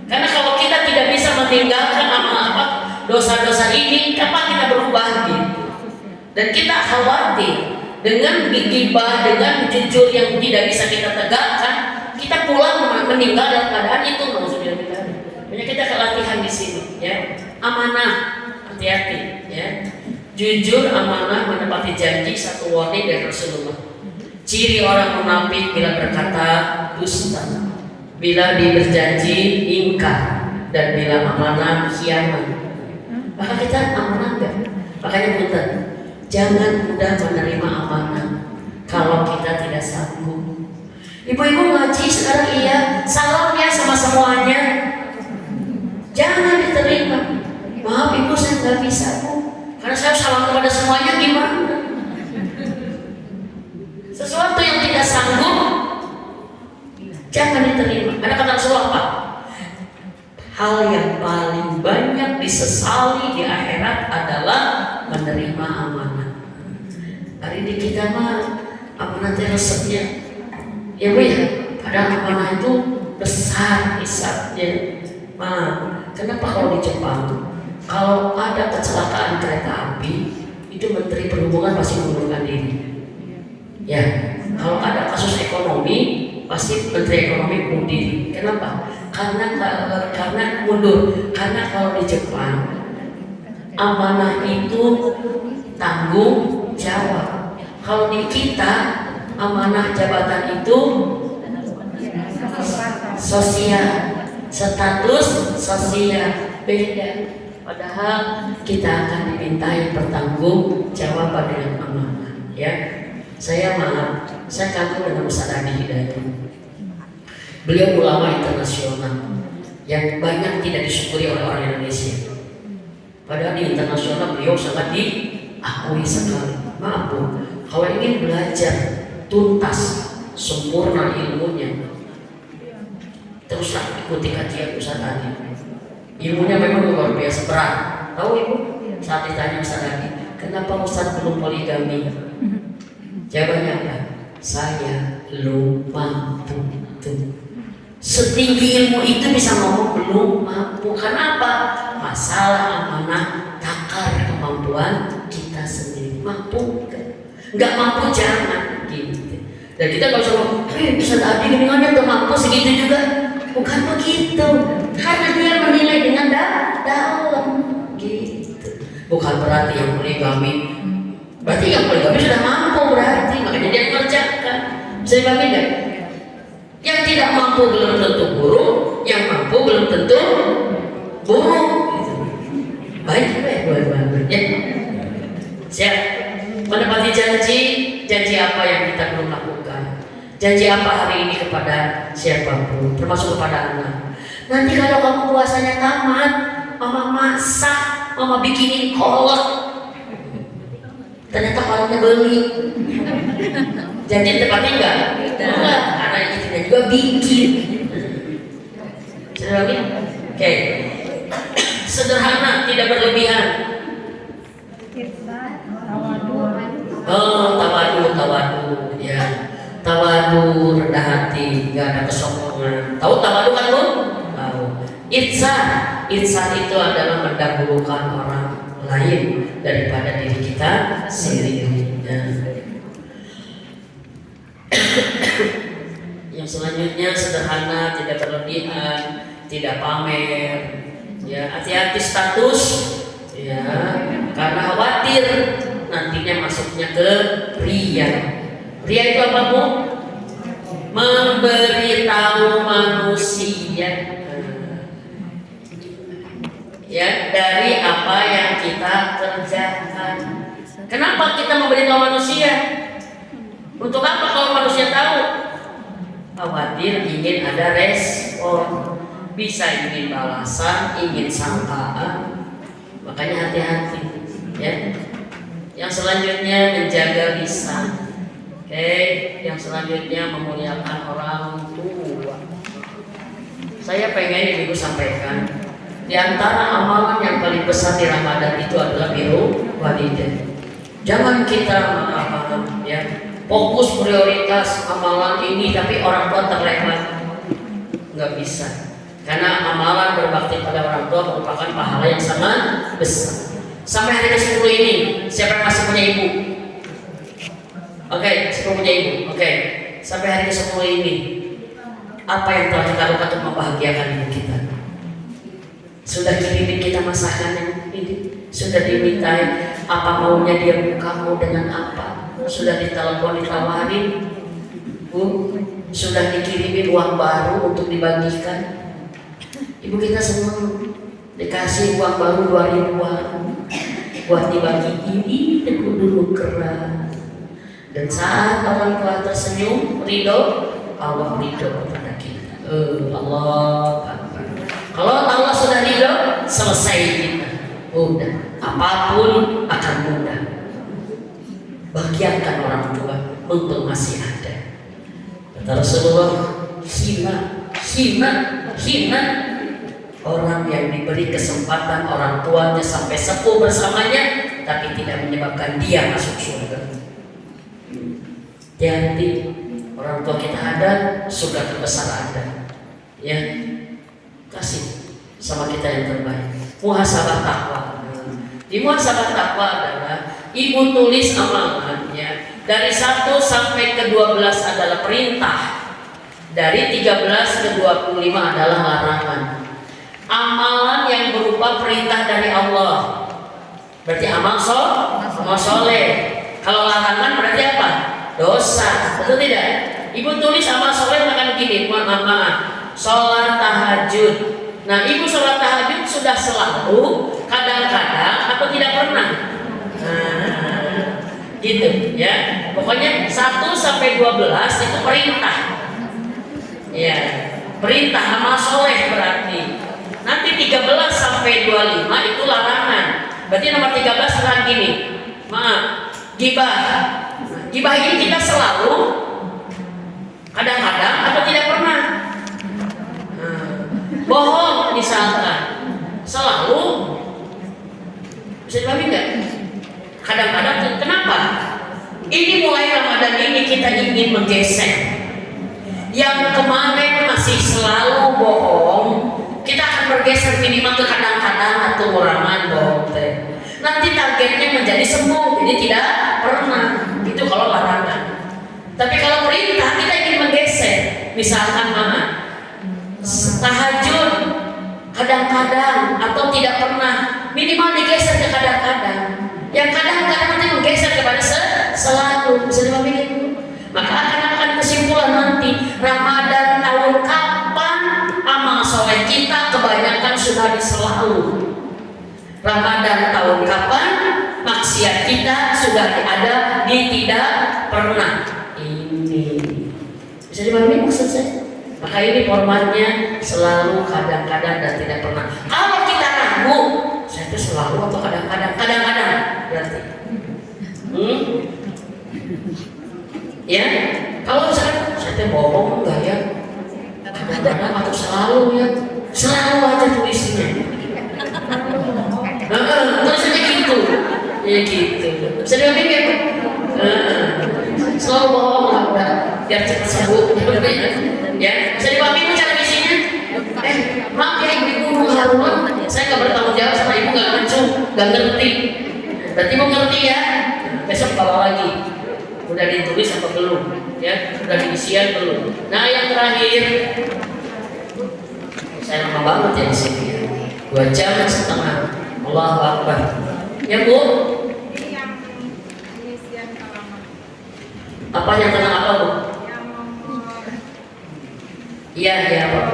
Speaker 1: Karena kalau kita tidak bisa meninggalkan apa dosa-dosa ini, kapan kita berubah gitu? Dan kita khawatir dengan gibah, dengan jujur yang tidak bisa kita tegakkan, kita pulang meninggal dalam keadaan itu, maksudnya kita. Banyak kita kelatihan di sini, ya. Amanah, hati-hati, ya. Jujur, amanah, menepati janji, satu warning dari Rasulullah. Ciri orang munafik bila berkata dusta, bila berjanji ingkar, dan bila amanah khianat. Maka kita amanah enggak? Makanya punten, jangan mudah menerima amanah kalau kita tidak sanggup. Ibu-ibu ngaji sekarang iya, salam ya sama semuanya. Jangan diterima. Maaf ibu, saya nggak bisa bu, karena saya salam kepada semuanya gimana? Sesuatu yang tidak sanggup jangan diterima. Ada kata Rasulullah apa? Hal yang paling banyak disesali di akhirat adalah menerima amanah. Hari ini kita mah amanah resepnya, ya bu ya. Padahal amanah itu besar hisabnya. Kenapa kalau di Jepang kalau ada kecelakaan kereta api itu Menteri Perhubungan pasti mengundurkan diri? Ya, kalau ada kasus ekonomi pasti Menteri Ekonomi bunuh diri. Kenapa? Karena mundur. Karena kalau di Jepang amanah itu tanggung jawab. Kalau di kita amanah jabatan itu sosial, status sosial, beda. Padahal kita akan dimintai pertanggung jawaban dengan amanah. Ya. Saya kagum dengan Ustaz Adi Hidayat. Beliau ulama internasional yang banyak tidak disyukuri oleh orang Indonesia. Padahal di internasional beliau sangat diakui sekali. Maaf bu, kalau ingin belajar tuntas, sempurna ilmunya, teruslah ikuti kajian Ustaz Adi. Ilmunya memang luar biasa berat. Tahu ibu? Saat ditanya Ustaz Adi, kenapa Ustaz belum poligami? Jawabannya apa? Saya belum mampu. Setinggi ilmu itu bisa ngomong belum mampu. Karena apa? Masalah amanah takar kemampuan kita sendiri. Mampu nggak mampu jangan gitu. Dan kita nggak usah ngomong, bisa tadi dengannya udah mampu segitu juga. Bukan begitu. Karena dia menilai dengan dalam gitu. Bukan berarti yang poligami berarti yang poligami sudah mampu, berarti makanya dia mengerjakan. Bisa dipahami tidak? Yang tidak mampu belum tentu buruk, yang mampu belum tentu buruk. Baik ya. Siap. Menepati janji apa yang kita belum lakukan? Janji apa hari ini kepada siapapun, termasuk kepada anak. Nanti kalau kamu puasanya tamat, mama masak, mama bikinin kolak. Ternyata kolaknya beli. Janji tepatnya enggak? Enggak, karena istrinya juga bikin. Sudah lagi? Oke. Sederhana, tidak berlebihan. Tawadu, ya. Tawadu, rendah hati, nggak ada kesombongan. Tahu tawadu kan bu? Tahu. Ihsan itu adalah mendahulukan orang lain daripada diri kita sendiri. Yang selanjutnya sederhana, tidak berlebihan, tidak pamer. Ya, hati-hati status, ya, karena khawatir nantinya masuknya ke ria. Ria itu apa bu? Memberitahu manusia ya dari apa yang kita kerjakan. Kenapa kita memberitahu manusia? Untuk apa kalau manusia tahu? Khawatir ingin ada respon, bisa ingin balasan, ingin sangkaan. Makanya hati-hati ya. Yang selanjutnya menjaga lisan. Oke, yang selanjutnya memuliakan orang tua. Saya pengen ibu sampaikan, di antara amalan yang paling besar di Ramadan itu adalah biru walidain. Jangan kita ya fokus prioritas amalan ini tapi orang tua terlewat. Nggak bisa. Karena amalan berbakti pada orang tua merupakan pahala yang sangat besar. Sampai hari ke-10 ini, siapa yang masih punya ibu? Oke, siapa punya ibu? Oke, sampai hari ke-10 ini, apa yang telah kita lakukan untuk membahagiakan ibu kita? Sudah kirimin kita masakan ini? Sudah dimintai apa maunya dia kamu dengan apa? Sudah ditelepon ditawarin? Bu, sudah dikirimin uang baru untuk dibagikan? Ibu kita senang dikasih uang baru 2.000-an buat dibagi ini dulu keras. Dan saat orang tua tersenyum ridho, Allah ridho kepada kita. Allah Akbar. Kalau Allah sudah ridho, selesai kita. Mudah, apapun akan mudah. Bahagiakan orang tua untuk masih ada. Kata Rasulullah, hina orang yang diberi kesempatan orang tuanya sampai sepuh bersamanya, tapi tidak menyebabkan dia masuk surga. Hati-hati, orang tua kita ada, surga terbesar ada. Ya, kasih sama kita yang terbaik. Muhasabah takwa. Di muhasabah takwa adalah ibu tulis amalannya dari 1 sampai ke 12 adalah perintah, dari 13 ke 25 adalah larangan. Amalan yang berupa perintah dari Allah berarti amal soleh. Kalau larangan berarti apa? Dosa. Betul tidak? Ibu tulis amal soleh makan gini, maaf, sholat tahajud. Nah, ibu sholat tahajud sudah selalu, kadang-kadang atau tidak pernah? Nah, gitu ya. Pokoknya 1 sampai 12 itu perintah. Ya, perintah amal soleh berarti. Nanti 13 sampai 25 itu larangan. Berarti nomor 13 larangan gini. Maaf, gibah. Gibah ini kita selalu, kadang-kadang atau tidak pernah. Bohong misalkan, selalu. Bisa dipahami nggak? Kadang-kadang, kenapa? Ini mulai Ramadan ini kita ingin menggeser. Yang kemarin masih selalu bohong, kita akan bergeser minimal ke kadang-kadang atau muraman bohong. Nanti targetnya menjadi sembuh, jadi tidak pernah. Itu kalau larangan. Tapi kalau perintah kita ingin menggeser, misalkan tahajud kadang-kadang atau tidak pernah, minimal digeser ke kadang-kadang. Yang kadang-kadang nanti menggeser kepada selalu. Bisa dipahami itu? Maka akan kesimpulan nanti Ramadan tahun kapan amal soleh kita kebanyakan sudah di selalu. Ramadan tahun kapan maksiat kita sudah ada di tidak pernah. Ini bisa dipahami maksud saya? Maka ini formatnya selalu, kadang-kadang dan tidak pernah. Kalau kita ragu, saya itu selalu atau kadang-kadang? Kadang-kadang berarti. Ya, kalau misalkan saya itu bohong enggak ya? Kadang-kadang atau selalu ya? Selalu aja tulisnya. Tulisnya gitu. Ya gitu. Bisa dipahami ya? Selalu bohong udah biar cepat sembuh. Ya, bisa dipahami cara isinya? Maaf ya ibu haruan, saya nggak bertanggung jawab sama ibu, nggak lucu, nggak ngerti. Berarti mau ngerti ya? Besok bawa lagi. Udah ditulis apa belum? Ya, udah diisian belum? Nah yang terakhir, saya lama banget ya di sini. 2 jam setengah. Allahu Akbar. Ya Bu?
Speaker 2: Ini yang pengisian halaman.
Speaker 1: Apa yang tentang apa Bu? Iya, Pak.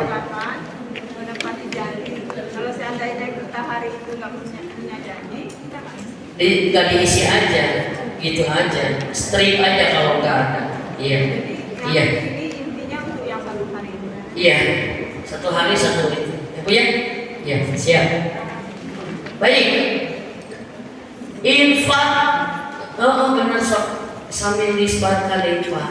Speaker 2: Menepati janji. Kalau seandainya kita hari itu nggak punya janji, kita nggak
Speaker 1: Nggak diisi aja, gitu aja. Strip aja kalau nggak ada. Iya. Iya.
Speaker 2: Ini intinya untuk yang 1 hari ini.
Speaker 1: Iya. 1 hari 1 itu. Ya Bu ya? Iya, siap. Baik. infak, benar sok sambil disebarkan infak.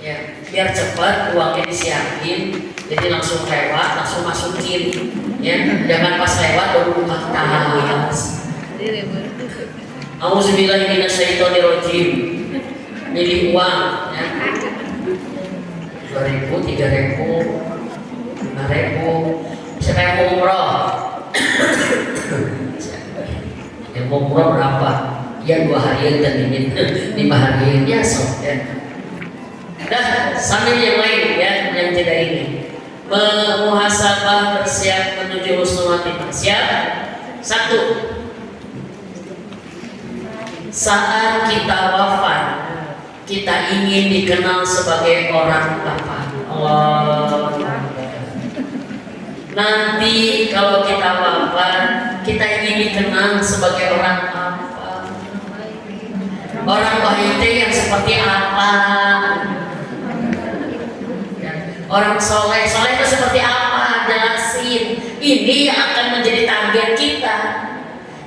Speaker 1: Ya, biar cepat uangnya disiapin, jadi langsung lewat, langsung masukin, ya, jangan pas lewat baru buka tas. Auzubillahi minasyaitonirrajim. Milih uang, ya. 2.000, 3.000, 5.000, bisa kayak mau umroh. Yang mau umroh berapa? Ya 2 harian dan ini 5 harian ya sok ya. Dah, sambil yang lain ya, yang tidak ini muhasabah bersiap menuju husnul khotimah. Siap? 1. Saat kita wafat, kita ingin dikenal sebagai orang apa? Allah. Nanti kalau kita wafat, kita ingin dikenal sebagai orang apa? Orang baik yang seperti apa? Orang soleh itu seperti apa? Jelasin. Ini yang akan menjadi target kita.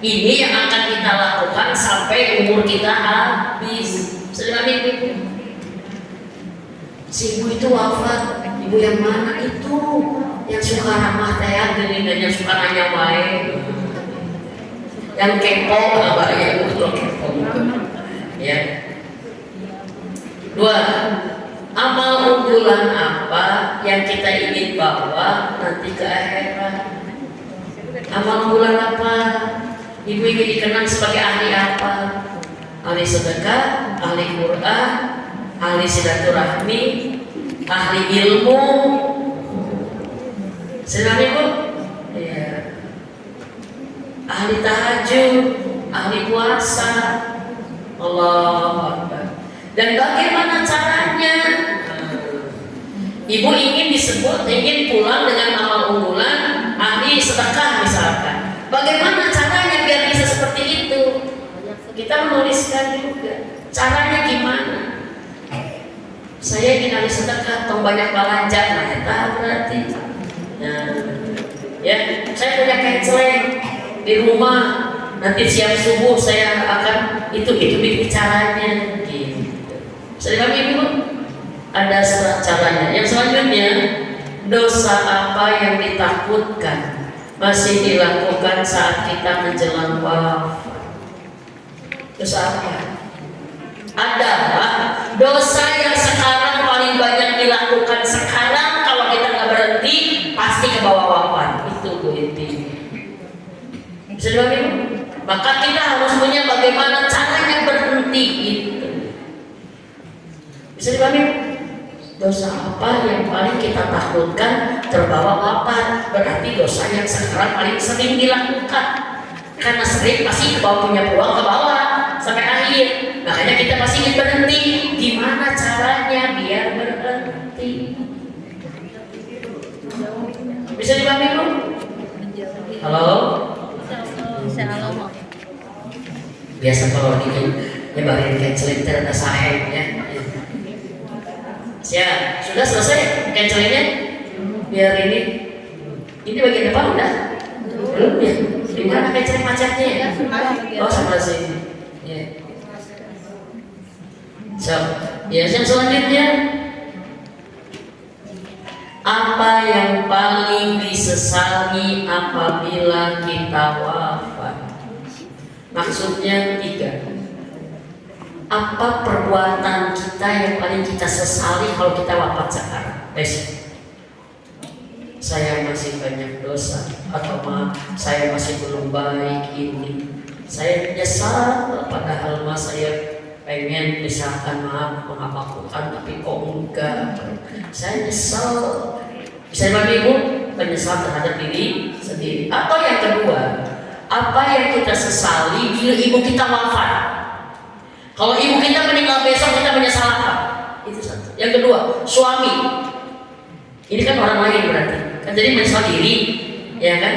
Speaker 1: Ini yang akan kita lakukan sampai umur kita habis. Sudah ibu. Si ibu itu wafat. Ibu yang mana itu? Yang suka ramah tayang dan yang suka nanya baik. Yang kepo apa ya? Kepo. Ya. 2. Amal unggulan apa yang kita ingin bawa nanti ke akhirat? Amal unggulan apa? Ibu ingin dikenang sebagai ahli apa? Ahli sedekah, ahli Quran, ahli silaturahmi, ahli ilmu. Senang ibu? Ya. Ahli tahajud, ahli puasa. Allahu Akbar. Dan bagaimana caranya? Ibu ingin disebut, ingin pulang dengan amal unggulan ahli sedekah misalkan. Bagaimana caranya biar bisa seperti itu? Kita menuliskan juga. Caranya gimana? Saya ingin ahli sedekah, tong banyak belanja, nah itu berarti. Nah, ya, saya punya kenceleng di rumah. Nanti siap subuh saya akan itu caranya. Saya ibu ada caranya. Yang selanjutnya, dosa apa yang ditakutkan masih dilakukan saat kita menjelang wafat? Dosa apa? Adalah dosa yang sekarang paling banyak dilakukan sekarang. Kalau kita nggak berhenti, pasti ke bawah wafat. Itu Bu intinya. Bisa dibantu? Maka kita harus punya bagaimana caranya berhenti itu. Bisa dibantu? Dosa apa yang paling kita takutkan terbawa wafat? Berarti dosa yang sekarang paling sering dilakukan. Karena sering pasti bawa punya peluang ke bawah sampai akhir. Makanya kita pasti ingin berhenti. Gimana caranya biar berhenti? Bisa dibantu? Halo? Biasa kalau nyebarin canceling ada sahib ya. Siap, sudah selesai cancelingnya? Biar ini bagian depan udah? Belum ya? Di mana canceling macetnya ya? Oh sebelah sini. Ya. So, ya yang selanjutnya, apa yang paling disesali apabila kita wafat? Maksudnya 3. Apa perbuatan kita yang paling kita sesali kalau kita wafat sekarang? Saya masih banyak dosa, atau saya masih belum baik ini. Saya menyesal, padahal saya pengen misalkan mengapakukan, tapi kok enggak. Saya nyesal. Bisa dibantu ibu? Menyesal terhadap diri sendiri. Atau yang kedua, apa yang kita sesali bila ibu kita wafat? Kalau ibu kita meninggal besok, kita menyesal apa? Itu satu. Yang kedua, suami. Ini kan orang lain berarti. Kan jadi menyesal diri, ya kan?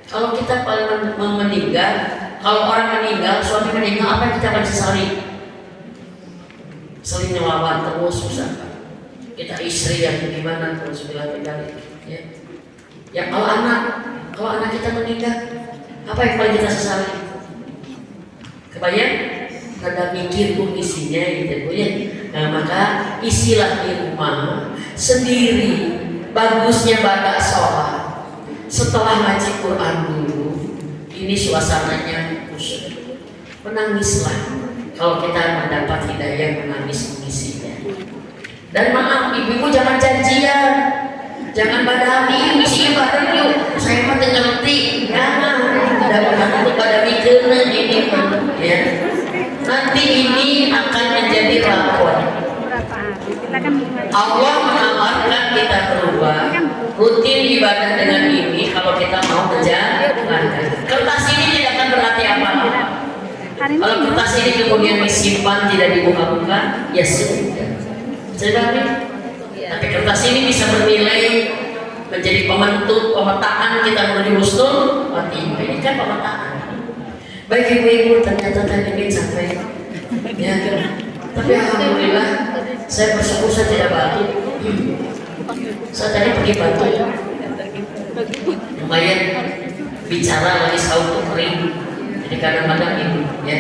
Speaker 1: Kalau kita paling meninggal, kalau orang meninggal, suami meninggal, apa yang kita akan sesali? Saling melawan terus susah. Kita istri yang gimana terus bilang ya. Ya kalau anak kita meninggal, apa yang paling kita sesali? supaya rada mikir pun isinya gitu Bu ya. Nah maka isilah di rumah sendiri. Bagusnya baca sholat setelah ngaji Quran dulu, ini suasananya khusyuk. Menangislah kalau kita mendapat hidayah, menangis mengisinya. Dan maaf ibu-ibu jangan janjian, jangan pada hari misi bareng yuk saya mah ngerti, jangan ada untuk pada mikirnya ini ya. Nanti ini akan menjadi lakon. Allah menawarkan kita berubah rutin ibadah dengan ini kalau kita mau menjalankan. Kertas ini tidak akan berarti apa-apa. Kalau kertas ini kemudian disimpan tidak dibuka-buka, ya sudah. Tapi kertas ini bisa bernilai menjadi pemetaan kita menuju husnul khotimah. Ini kan pemetaan. Baik ibu-ibu, ternyata tadi ini sampai ya. Tapi alhamdulillah saya bersyukur saya tidak batuk. Saya tadi pergi batuk. Lumayan bicara lagi sautu kering. Jadi kadang-kadang ini ya.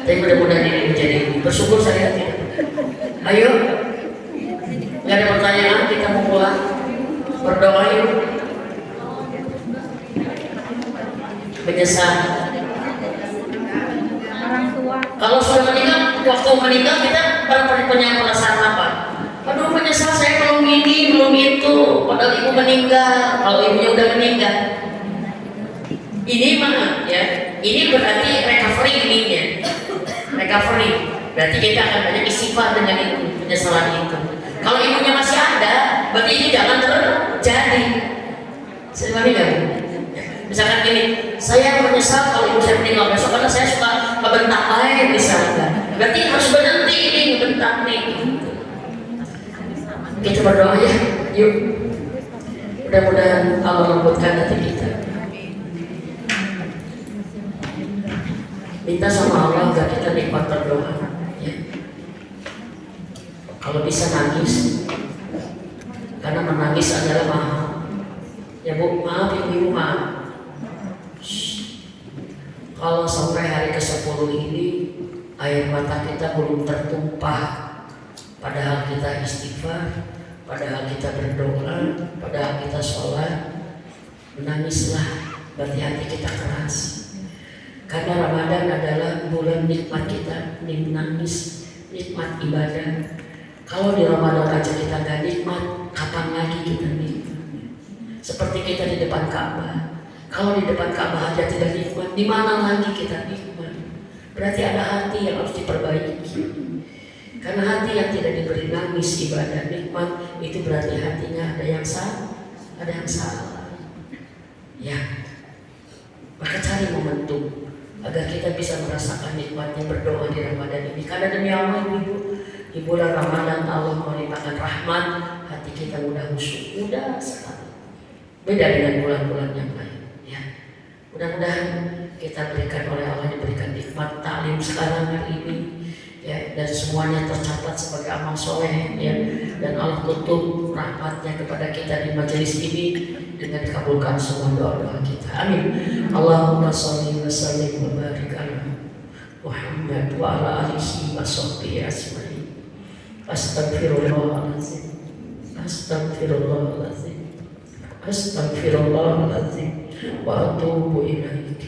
Speaker 1: Tapi mudah-mudahan ini menjadi bersyukur saya tidak. Ayo, nggak ada pertanyaan, kita mau pulang. Berdoa yuk. Menyesal. Kalau sudah meninggal, waktu meninggal kita punya perasaan apa? Aduh menyesal saya belum ini, belum itu. Padahal ibu meninggal, kalau ibunya udah meninggal. Ini mana ya? Ini berarti recovery ininya. Recovery. Berarti kita akan banyak istighfar dengan itu, penyesalan itu. Kalau ibunya masih ada, berarti ini jangan terjadi. Seperti enggak? Misalkan gini, saya menyesal kalau ibu saya meninggal besok karena saya suka ngebentak air misalkan. Berarti harus berhenti ini ngebentak nih. Kita berdoa ya, yuk. Mudah-mudahan Allah lembutkan hati kita. Minta sama Allah agar kita nikmat berdoa. Ya. Kalau bisa nangis, karena menangis adalah mahal. Ya Bu, maaf ibu-ibu maaf. Kalau sampai hari ke-10 ini air mata kita belum tertumpah, padahal kita istighfar, padahal kita berdoa, padahal kita sholat, menangislah, berarti hati kita keras. Karena Ramadan adalah bulan nikmat kita, nangis, nikmat ibadah. Kalau di Ramadan aja kita gak nikmat, kapan lagi kita nikmat? Seperti kita di depan Ka'bah. Kalau di depan Ka'bah aja tidak nikmat, di mana lagi kita nikmat? Berarti ada hati yang harus diperbaiki. Karena hati yang tidak diberi nangis ibadah nikmat, itu berarti hatinya ada yang salah, Ya, maka cari momentum agar kita bisa merasakan nikmatnya berdoa di Ramadan ini. Karena demi Allah ibu, di bulan Ramadan Allah melimpahkan rahmat, hati kita mudah khusyuk, mudah sekali. Beda dengan bulan-bulan yang lain. Mudah-mudahan kita berikan oleh Allah, diberikan nikmat taklim sekarang hari ini ya, dan semuanya tercatat sebagai amal soleh ya, dan Allah tutup rahmatnya kepada kita di majelis ini dengan dikabulkan semua doa-doa kita. Amin. Allahumma sholli wa sallim wa barik ala Muhammad wa ala alihi wa sahbihi ajmain. Astaghfirullahaladzim. Astaghfirullahaladzim. Astaghfirullahaladzim wa atubu ilaik.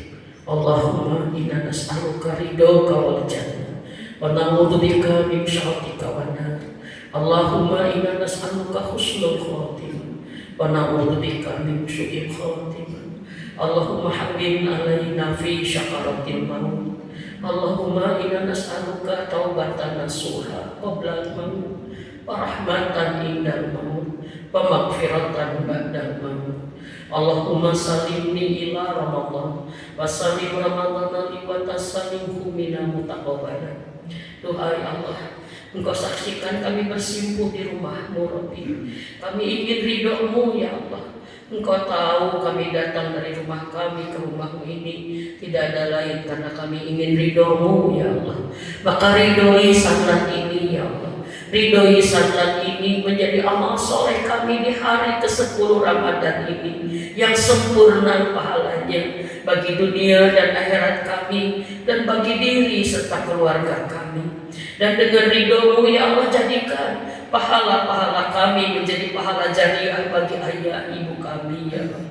Speaker 1: Allahumma inna nas'aluka ridhoka wal jannah wa na'udzubika min syarrika wan nar. Allahumma inna nas'aluka husnul khotimah wa na'udzubika min su'il khotimah. Allahumma habbib alaina fi syakaratil maut. Allahumma inna nas'aluka taubatan nasuha qabla al-maut wa rahmatan indal maut wa maghfiratan ba'dal maut. Allahumma salimni ila Ramadan wa salim Ramadan li wa tasalimhu mina mutaqabbalan. Duhai Allah, Engkau saksikan kami bersimpuh di rumah-Mu Rabbi. Kami ingin ridho-Mu ya Allah. Engkau tahu kami datang dari rumah kami ke rumah-Mu ini tidak ada lain karena kami ingin ridho-Mu ya Allah. Maka ridhoi sanad ini ya Allah. Ridhoi salat ini menjadi amal soleh kami di hari ke-10 Ramadan ini yang sempurna pahalanya bagi dunia dan akhirat kami dan bagi diri serta keluarga kami. Dan dengan ridho-Mu ya Allah, jadikan pahala-pahala kami menjadi pahala jariah bagi ayah ibu kami ya Allah.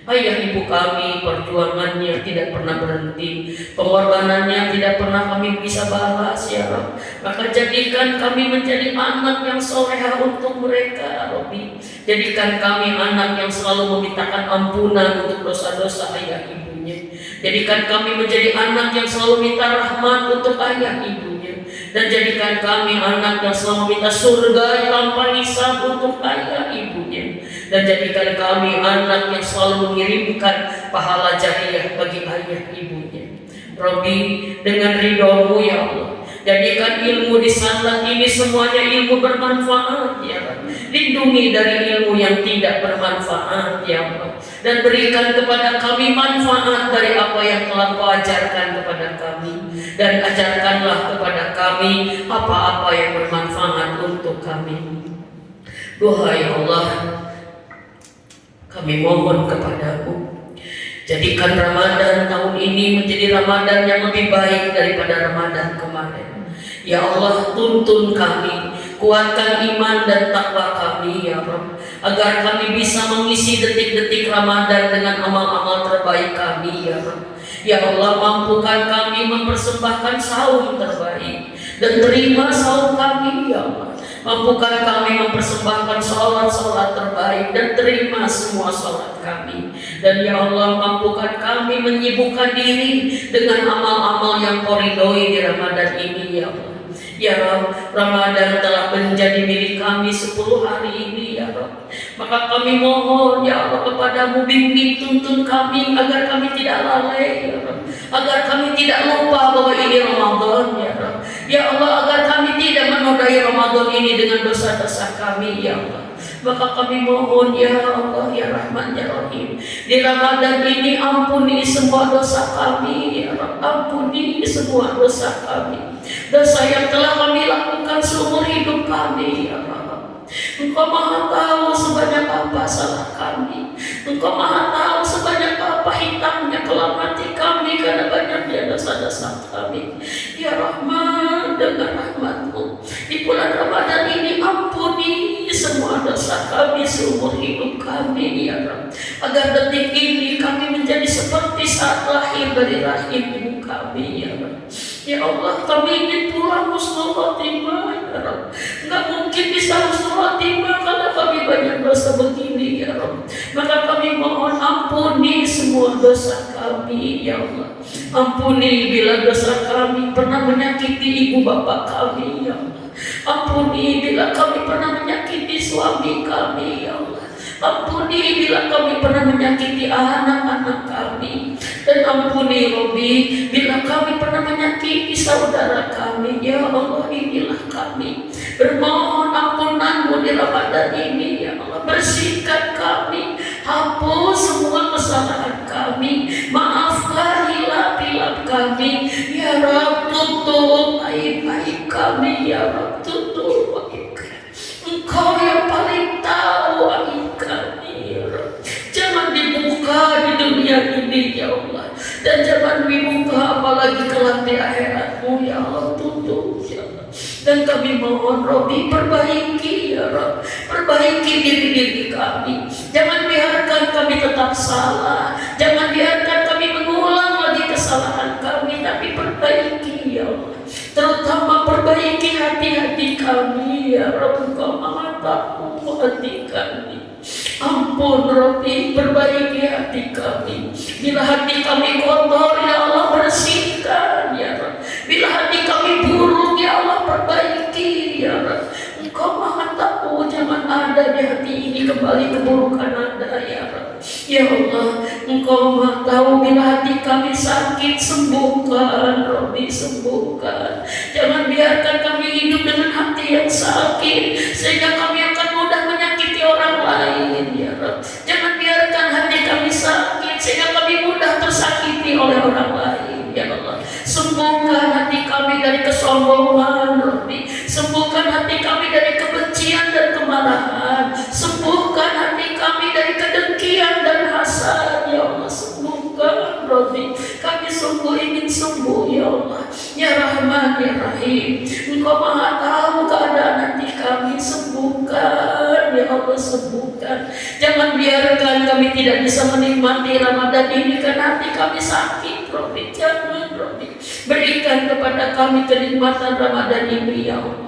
Speaker 1: Ayah ibu kami perjuangannya tidak pernah berhenti, pengorbanannya tidak pernah kami bisa balas ya Rabb. Maka jadikan kami menjadi anak yang soleha untuk mereka Rabbi. Jadikan kami anak yang selalu memintakan ampunan untuk dosa-dosa ayah ibunya. Jadikan kami menjadi anak yang selalu minta rahmat untuk ayah ibunya. Dan jadikan kami anak yang selalu minta surga tanpa hisab untuk ayah ibunya. Dan jadikan kami anak yang selalu mengirimkan pahala jariah bagi ayah ibunya. Rabbi, dengan ridho-Mu ya Allah, jadikan ilmu di salat ini semuanya ilmu bermanfaat ya Allah. Lindungi dari ilmu yang tidak bermanfaat ya Allah. Dan berikan kepada kami manfaat dari apa yang telah Kau ajarkan kepada kami. Dan ajarkanlah kepada kami apa-apa yang bermanfaat untuk kami. Duhai Allah, kami mohon kepadamu, jadikan Ramadan tahun ini menjadi Ramadan yang lebih baik daripada Ramadan kemarin. Ya Allah, tuntun kami, kuatkan iman dan takwa kami ya Rabb, agar kami bisa mengisi detik-detik Ramadan dengan amal-amal terbaik kami ya Rabb. Ya Allah, mampukan kami mempersembahkan sahur terbaik dan terima sahur kami ya Allah. Mampukan kami mempersembahkan sholat-sholat terbaik dan terima semua sholat kami. Dan ya Allah, mampukan kami menyibukkan diri dengan amal-amal yang Kau ridhoi di Ramadan ini ya Allah. Ya Rabb, Ramadan telah menjadi milik kami 10 hari ini ya Rabb. Maka kami mohon ya Allah kepadamu, bimbing tuntun kami agar kami tidak lalai ya Rabb, agar kami tidak lupa bahwa ini Ramadan ya Rabb. Ya Allah, agar kami tidak menodai Ramadan ini dengan dosa-dosa kami ya Allah. Maka kami mohon ya Allah ya Rahman ya Rahim, di Ramadan ini ampuni semua dosa kami ya Rabb. Ampuni semua dosa kami, dosa yang telah kami lakukan seumur hidup kami ya Rabb. Engkau Maha tahu sebanyak apa salah kami. Engkau Maha tahu sebanyak apa hitamnya kelam hati kami karena banyaknya dosa-dosa kami. Ya Rahman, dengan rahmat-Mu di bulan Ramadan ini ampuni semua dosa kami seumur hidup kami ya Rabb, agar detik ini kami menjadi seperti saat lahir dari rahim ibu kami ya Rabb. Ya Allah, kami ingin pulang husnul khotimah ya Rabb. Enggak mungkin bisa husnul khotimah karena kami banyak dosa begini ya Rabb. Maka kami mohon ampuni semua dosa kami ya Allah. Ampuni bila dosa kami pernah menyakiti ibu bapak kami ya Allah. Ampuni bila kami pernah menyakiti suami kami ya Allah. Ampuni bila kami pernah menyakiti anak-anak kami. Dan ampuni Rabbi bila kami pernah menyakiti saudara kami. Ya Allah, inilah kami bermohon ampunan-Mu di Ramadan ini ya Allah. Bersihkan kami, hapus semua kesalahan kami, maafkan hilaf-hilaf kami ya Rabb. Tutup aib-aib kami ya Rabb, tutup aib kami. Engkau yang paling tahu aib kami ya Rabb. Jangan dibuka di dunia ini ya Allah, dan jangan dibuka apalagi kelak di akhirat-Mu ya Allah. Tutup ya Allah. Dan kami mohon Rabbi, perbaiki ya Rabb, perbaiki diri-diri kami. Jangan biarkan kami tetap salah, jangan biarkan kami mengulang lagi kesalahan kami, tapi perbaiki ya Allah. Terutama perbaiki hati-hati kami ya Rabb. Engkau Maha tahu hati kami. Ampun Rabbi, perbaiki hati kami. Bila hati kami kotor ya Allah, bersihkan ya Rabb. Bila hati kami buruk ya Allah, perbaiki ya Rabb. Engkau Maha tahu, jangan ada di hati ini kembali keburukan ada ya Rabb. Ya Allah, Engkau Maha tahu bila hati kami sakit, sembuhkan Rabbi, sembuhkan. Jangan biarkan kami hidup dengan hati yang sakit sehingga kami akan mudah menyakiti orang lain ya Rabb. Jangan biarkan hati kami sakit sehingga kami mudah tersakiti oleh orang lain ya Allah. Sembuhkan hati kami dari kesombongan Rabbi. Sembuhkan hati kami Allah. Ya Rahman ya Rahim, Engkau Maha tahu keadaan hati kami. Sembuhkan ya Allah, sembuhkan. Jangan biarkan kami tidak bisa menikmati Ramadan ini karena hati kami sakit, Rabbi. Jangan, Rabbi. Berikan kepada kami kenikmatan Ramadan ini ya Allah.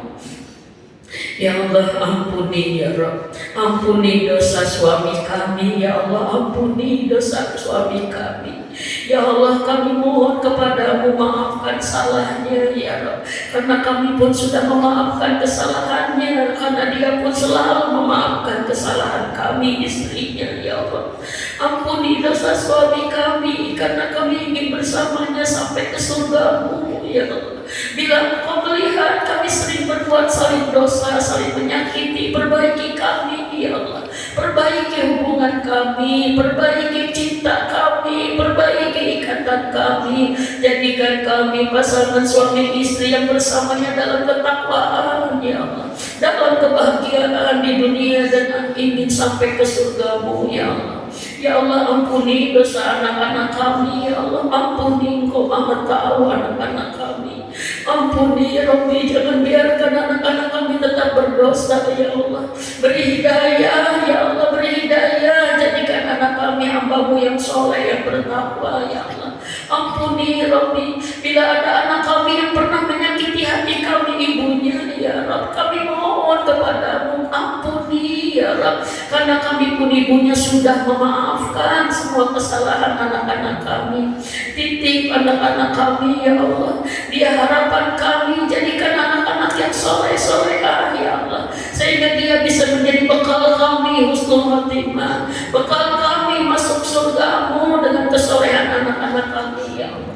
Speaker 1: Ya Allah, ampuni ya Rabb, ampuni dosa suami kami ya Allah, ampuni dosa suami kami ya Allah. Kami mohon kepadamu, maafkan salahnya ya Rabb, karena kami pun sudah memaafkan kesalahannya, karena dia pun selalu memaafkan kesalahan kami, istrinya ya Allah. Ampuni dosa suami kami, karena kami ingin bersamanya sampai ke surgamu ya Allah. Bila Engkau melihat kami sering berbuat saling dosa, saling menyakiti, perbaiki kami ya Allah. Perbaiki hubungan kami, perbaiki cinta kami, perbaiki ikatan kami. Jadikan kami pasangan suami istri yang bersamanya dalam ketakwaan ya Allah, dalam kebahagiaan di dunia dan ingin sampai ke surgamu ya Allah. Ya Allah, ampuni dosa anak-anak kami ya Allah. Ampuni, Engkau Maha tahu anak-anak kami. Ampuni ya Rabbi, jangan biarkan anak-anak kami tetap berdosa ya Allah. Beri hidayah ya Allah, beri hidayah. Jadikan anak kami hamba-Mu yang soleh, yang bertakwa ya Allah. Ampuni ya Rabbi, bila ada anak kami yang pernah menyakiti hati kami ibunya ya Rabb, kami mohon kepadamu, ampuni ya Rabb, karena kami pun ibunya sudah memaafkan semua kesalahan anak-anak kami. Titip anak-anak kami ya Allah, dia harapan kami, jadikan anak-anak yang soleh-solehah ya Allah, sehingga dia bisa menjadi bekal kami husnul khotimah, bekal kami masuk surgamu dengan kesolehan anak-anak kami ya Allah.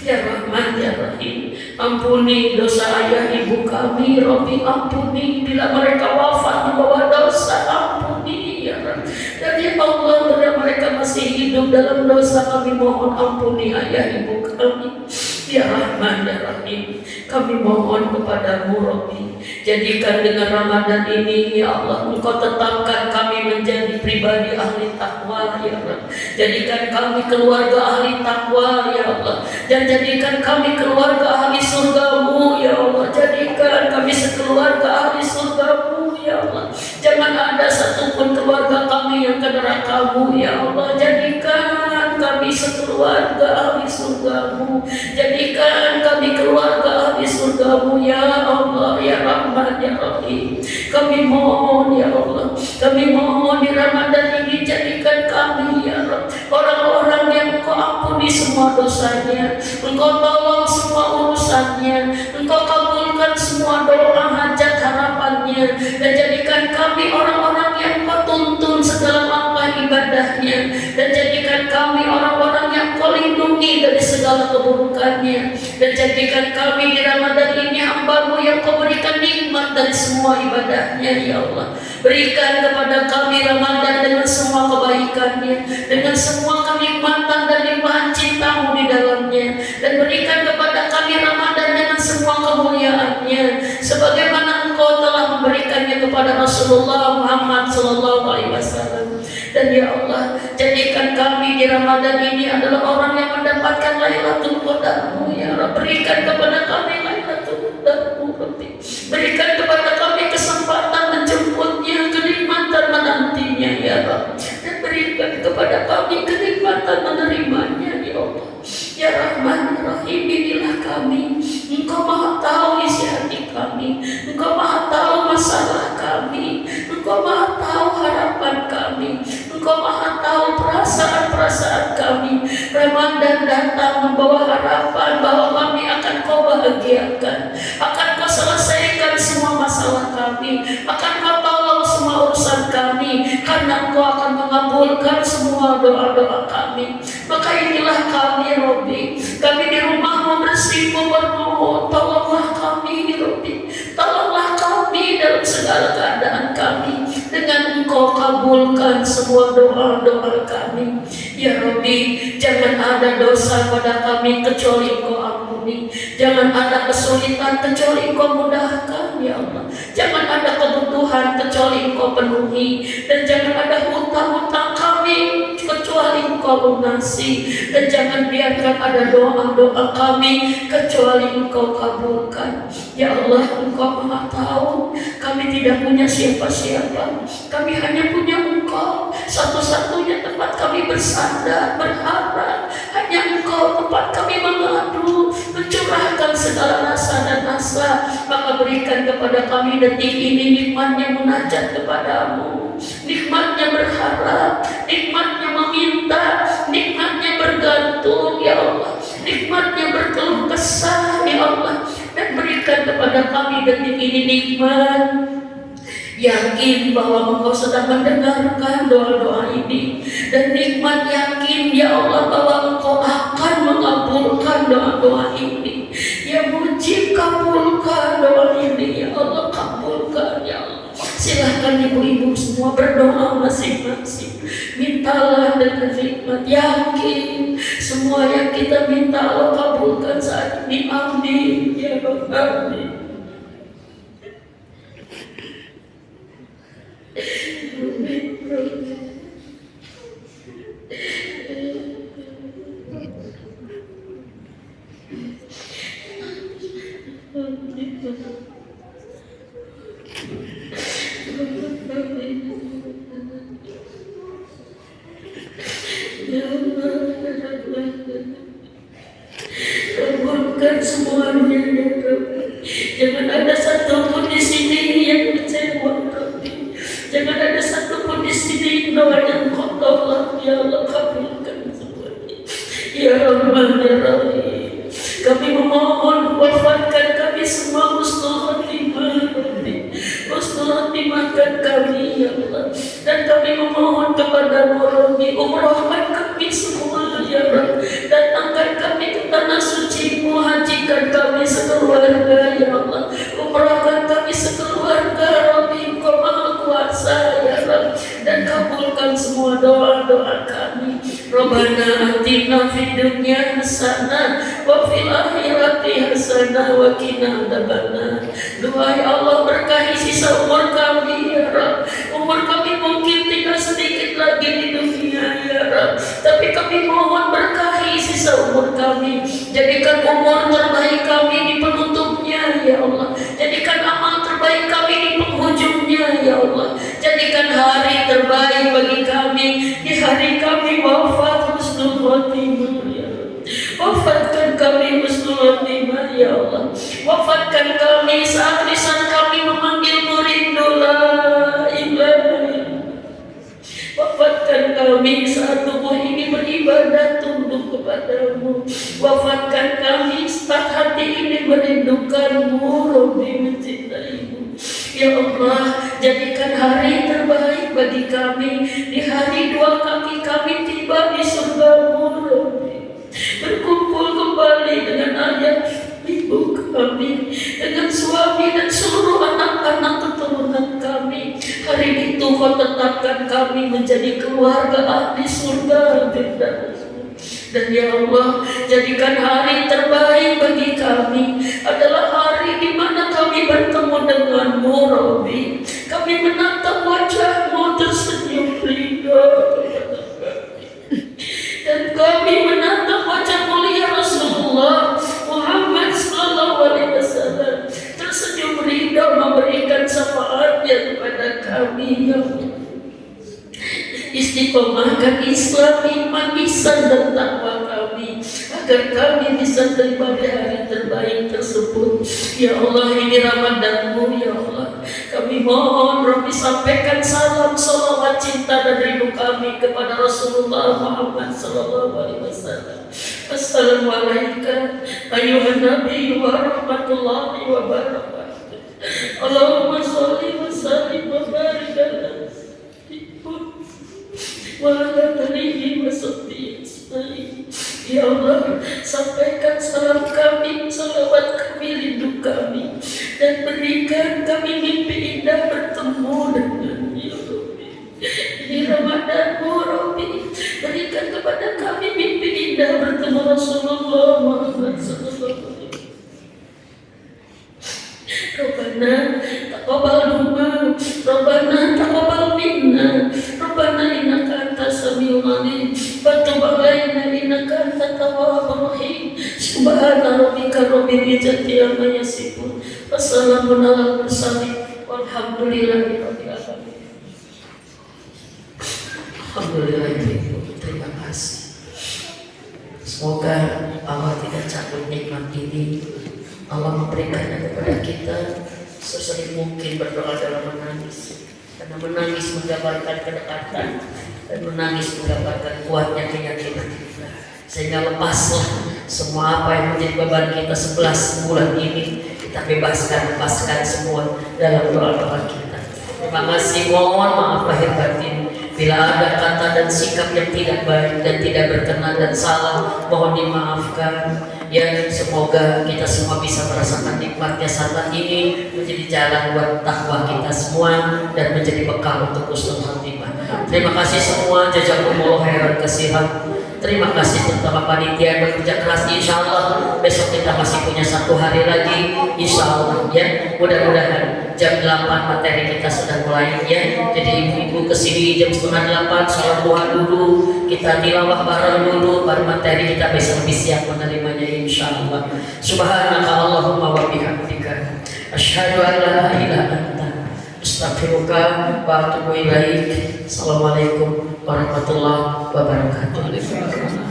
Speaker 1: Ya Rahman ya Rahim, ampuni dosa ayah ibu kami Rabbi, ampuni bila mereka wafat membawa dosa, ampuni ya Rabbi. Dan ya Allah, bila mereka masih hidup dalam dosa, kami mohon ampuni ayah ibu kami. Ya Rahman ya Rahim, kami mohon kepadamu Rabbi, jadikan dengan Ramadan ini ya Allah, Engkau tetapkan kami menjadi pribadi ahli takwa ya Allah. Jadikan kami keluarga ahli takwa ya Allah, dan jadikan kami keluarga ahli surgamu ya Allah. Jadikan kami sekeluarga ahli surgamu ya Allah. Jangan ada satupun keluarga kami yang ke nerakamu ya Allah. Jadikan kami sekeluarga ahli surgamu. Jadikan kami keluarga ahli surgamu ya Allah, ya Rahman ya Rahim. Kami mohon ya Allah, kami mohon di Ramadan ini jadikan kami ya Rabb orang-orang yang Engkau ampuni semua dosanya, Engkau tolong semua urusannya, Engkau kabulkan semua doa hajat harapannya, dan jadikan kami orang-orang yang Engkau tuntun segala langkah ibadahnya, dan jadikan kami orang-orang yang Engkau lindungi dari segala keburukannya, dan jadikan kami di Ramadan ini hamba-Mu yang Kau berikan nikmat dari semua ibadahnya ya Allah. Berikan kepada kami Ramadan dengan semua kebaikannya, dengan semua kenikmatan dan limpahan cinta-Mu di dalamnya, dan berikan kepada kami Ramadan dengan semua kemuliaannya, sebagaimana Engkau telah memberikannya kepada Rasulullah Muhammad SAW. Dan ya Allah, jadikan kami di Ramadan ini adalah orang yang mendapatkan Lailatul Qadar-Mu ya Allah. Berikan kepada kami Lailatul Qadar-Mu, berikan kepada kami kesempatan menjemputnya, kenikmatan menantinya ya Allah, dan berikan kepada kami kenikmatan menerimanya ya Allah. Ya Rahman Rahim, inilah kami. Engkau Maha tahu isi hati kami, Engkau Maha tahu masalah kami, Engkau Maha tahu harapan kami, Engkau Maha tahu perasaan-perasaan kami. Ramadan datang membawa harapan bahwa kami akan Kau bahagiakan, akan Kau selesaikan semua masalah kami, akan Kau tolong semua urusan kami, karena Engkau akan mengabulkan semua doa-doa kami. Maka inilah kami Rabbi, kami di rumah-Mu bersimpuh bermohon, tolonglah kami Rabbi, tolonglah kami dalam segala keadaan kami, dengan Engkau kabulkan semua doa-doa kami ya Rabbi. Jangan ada dosa pada kami kecuali Engkau ampuni, jangan ada kesulitan kecuali Engkau mudahkan ya Allah, jangan ada kebutuhan kecuali Engkau penuhi, dan jangan ada hutang-hutang kami kecuali kecuali Engkau lunasi, dan jangan biarkan ada doa-doa kami kecuali Engkau kabulkan. Ya Allah, Engkau Maha tahu kami tidak punya siapa-siapa, kami hanya punya Engkau. Satu-satunya tempat kami bersandar, berharap hanya Engkau, tempat kami mengadu, mencurahkan segala rasa dan asa. Maka berikan kepada kami detik ini nikmatnya munajat kepadamu, nikmatnya berharap, nikmatnya meminta, nikmatnya bergantung ya Allah, nikmatnya berkeluh kesah ya Allah. Dan berikan kepada kami detik ini nikmat yakin bahwa Engkau sedang mendengarkan doa-doa ini, dan nikmat yakin ya Allah bahwa Engkau akan mengabulkan doa-doa ini. Ya mujib, kabulkan doa ini ya Allah, kabulkan ya Allah. Silahkan ibu-ibu semua berdoa masing-masing, mintalah dengan nikmat yakin semua yang kita minta Allah kabulkan saat ini. Amin ya Rabbal alamin. Kabulkan semuanya ya Rabbi. Jangan ada satupun di sini yang kecewa Rabbi. Jangan ada satupun di sini doa yang Kau tolak ya Allah, kabulkan semuanya ya Rahman ya Rahim. Kami memohon wafatkan kami semua husnul khotimah Rabbi, husnul khotimahkan kami ya Allah. Dan kami memohon kepada Rabbi, umrahkan kami semua ya Rabbi, datangkan kami ke tanah suci-Mu, hajikan kami sekeluarga ya Allah, umrahkan kami sekeluarga Rabbi. Engkau Maha Kuasa ya Rabbi, dan kabulkan semua doa-doa kami. Rabbana atina fid dunya hasanah wa fil akhirati hasanah wa qina adzabannar. Doa ya Allah, berkahi sisa umur kami ya Rabb. Umur kami mungkin tinggal sedikit lagi di dunia ya Rabb, tapi kami mohon berkahi sisa umur kami. Jadikan umur terbaik kami di penutupnya ya Allah, jadikan amal terbaik kami di penghujungnya ya Allah. Jadikan hari terbaik bagi kami di hari kami wafat husnul khotimah ya Allah. Wafatkan kami husnul khotimah ya Allah. Wafatkan kami saat lisan kami memanggil murid la ilaha illallah. Wafatkan kami saat tubuh ini beribadah tunduk kepadamu. Wafatkan kami saat hati ini merindukanmu, Rabbi mencintaimu. Ya Allah, jadikan hari terbaik bagi kami di hari dua kaki kami tiba di surga-Mu, Rabbi. Berkumpul kembali dengan ayah ibu kami, dengan suami dan seluruh anak-anak keturunan kami. Hari itu Kau tetapkan kami menjadi keluarga ahli surga Firdaus. Dan ya Allah, jadikan hari terbaik bagi kami adalah hari di mana kami bertemu denganmu, Rabbi. Kami menatap wajah-Mu tersenyum ridha kepada kami, dan kami menatap wajah mulia Rasulullah Muhammad sallallahu alaihi wasallam tersenyum ridha memberikan syafaatnya kepada kami ya Allah. Istiqomahkan Islam, iman, ihsan dan takwa kami, agar kami bisa terima di hari terbaik tersebut. Ya Allah, ini Ramadan-Mu ya Allah. Kami mohon Rabbi sampaikan salam, salawat, cinta dan rindu kami kepada Rasulullah Muhammad sallallahu alaihi wasallam. Assalamualaikum ayuhan Nabi wa rahmatullahi wa barakatuh. Allahumma sholli wa sallim wa barik ala wa ala alihi wa sahbihi ajmain. Ya Allah, sampaikan salam kami, salawat kami, rindu kami, dan berikan kami mimpi indah bertemu dengan ya Rabbi. Ini Ramadan-Mu Rabbi, berikan kepada kami mimpi indah bertemu Rasulullah Muhammad sallallahu alaihi wasallam. Rabbana taqabbal minna, Rabbana taqabbal minna, Rabbana innaka antas samiul alim. rabbika rabbil izzati amma yasifun. Wassalamun alal mursalin. Walhamdulillahi rabbil alamin. Alhamdulillah Ibu, terima kasih. Semoga Allah tidak cabut nikmat ini. Allah memberikannya kepada kita sesering mungkin berdoa dalam menangis. Karena menangis menggambarkan kedekatan dan menangis menggambarkan kuatnya keyakinan kita. Sehingga lepaslah semua apa yang menjadi beban kita 11 bulan ini. Kita lepaskan semua dalam doa-doa kita. Terima kasih, mohon maaf lahir batin. Bila ada kata dan sikap yang tidak baik dan tidak berkenan dan salah, mohon dimaafkan. Ya, semoga kita semua bisa merasakan nikmatnya saat ini menjadi jalan buat takwa kita semua dan menjadi bekal untuk husnul khotimah. Terima kasih semua, jazakumullah khairan katsiran. Terima kasih terutama panitia yang bekerja keras. Insya Allah besok kita masih punya 1 hari lagi. Insya Allah ya, mudah-mudahan jam 8 materi kita sudah mulai ya. Jadi ibu-ibu kesini jam 7:30 sholat duha dulu, kita tilawah bareng dulu, baru materi kita besok lebih siap menerimanya insya Allah. Subhanaka Allahumma wa bihamdika asyhadu an la ilaha illa anta astaghfiruka wa atubu ilaik. Assalamualaikum warahmatullahi wabarakatuh.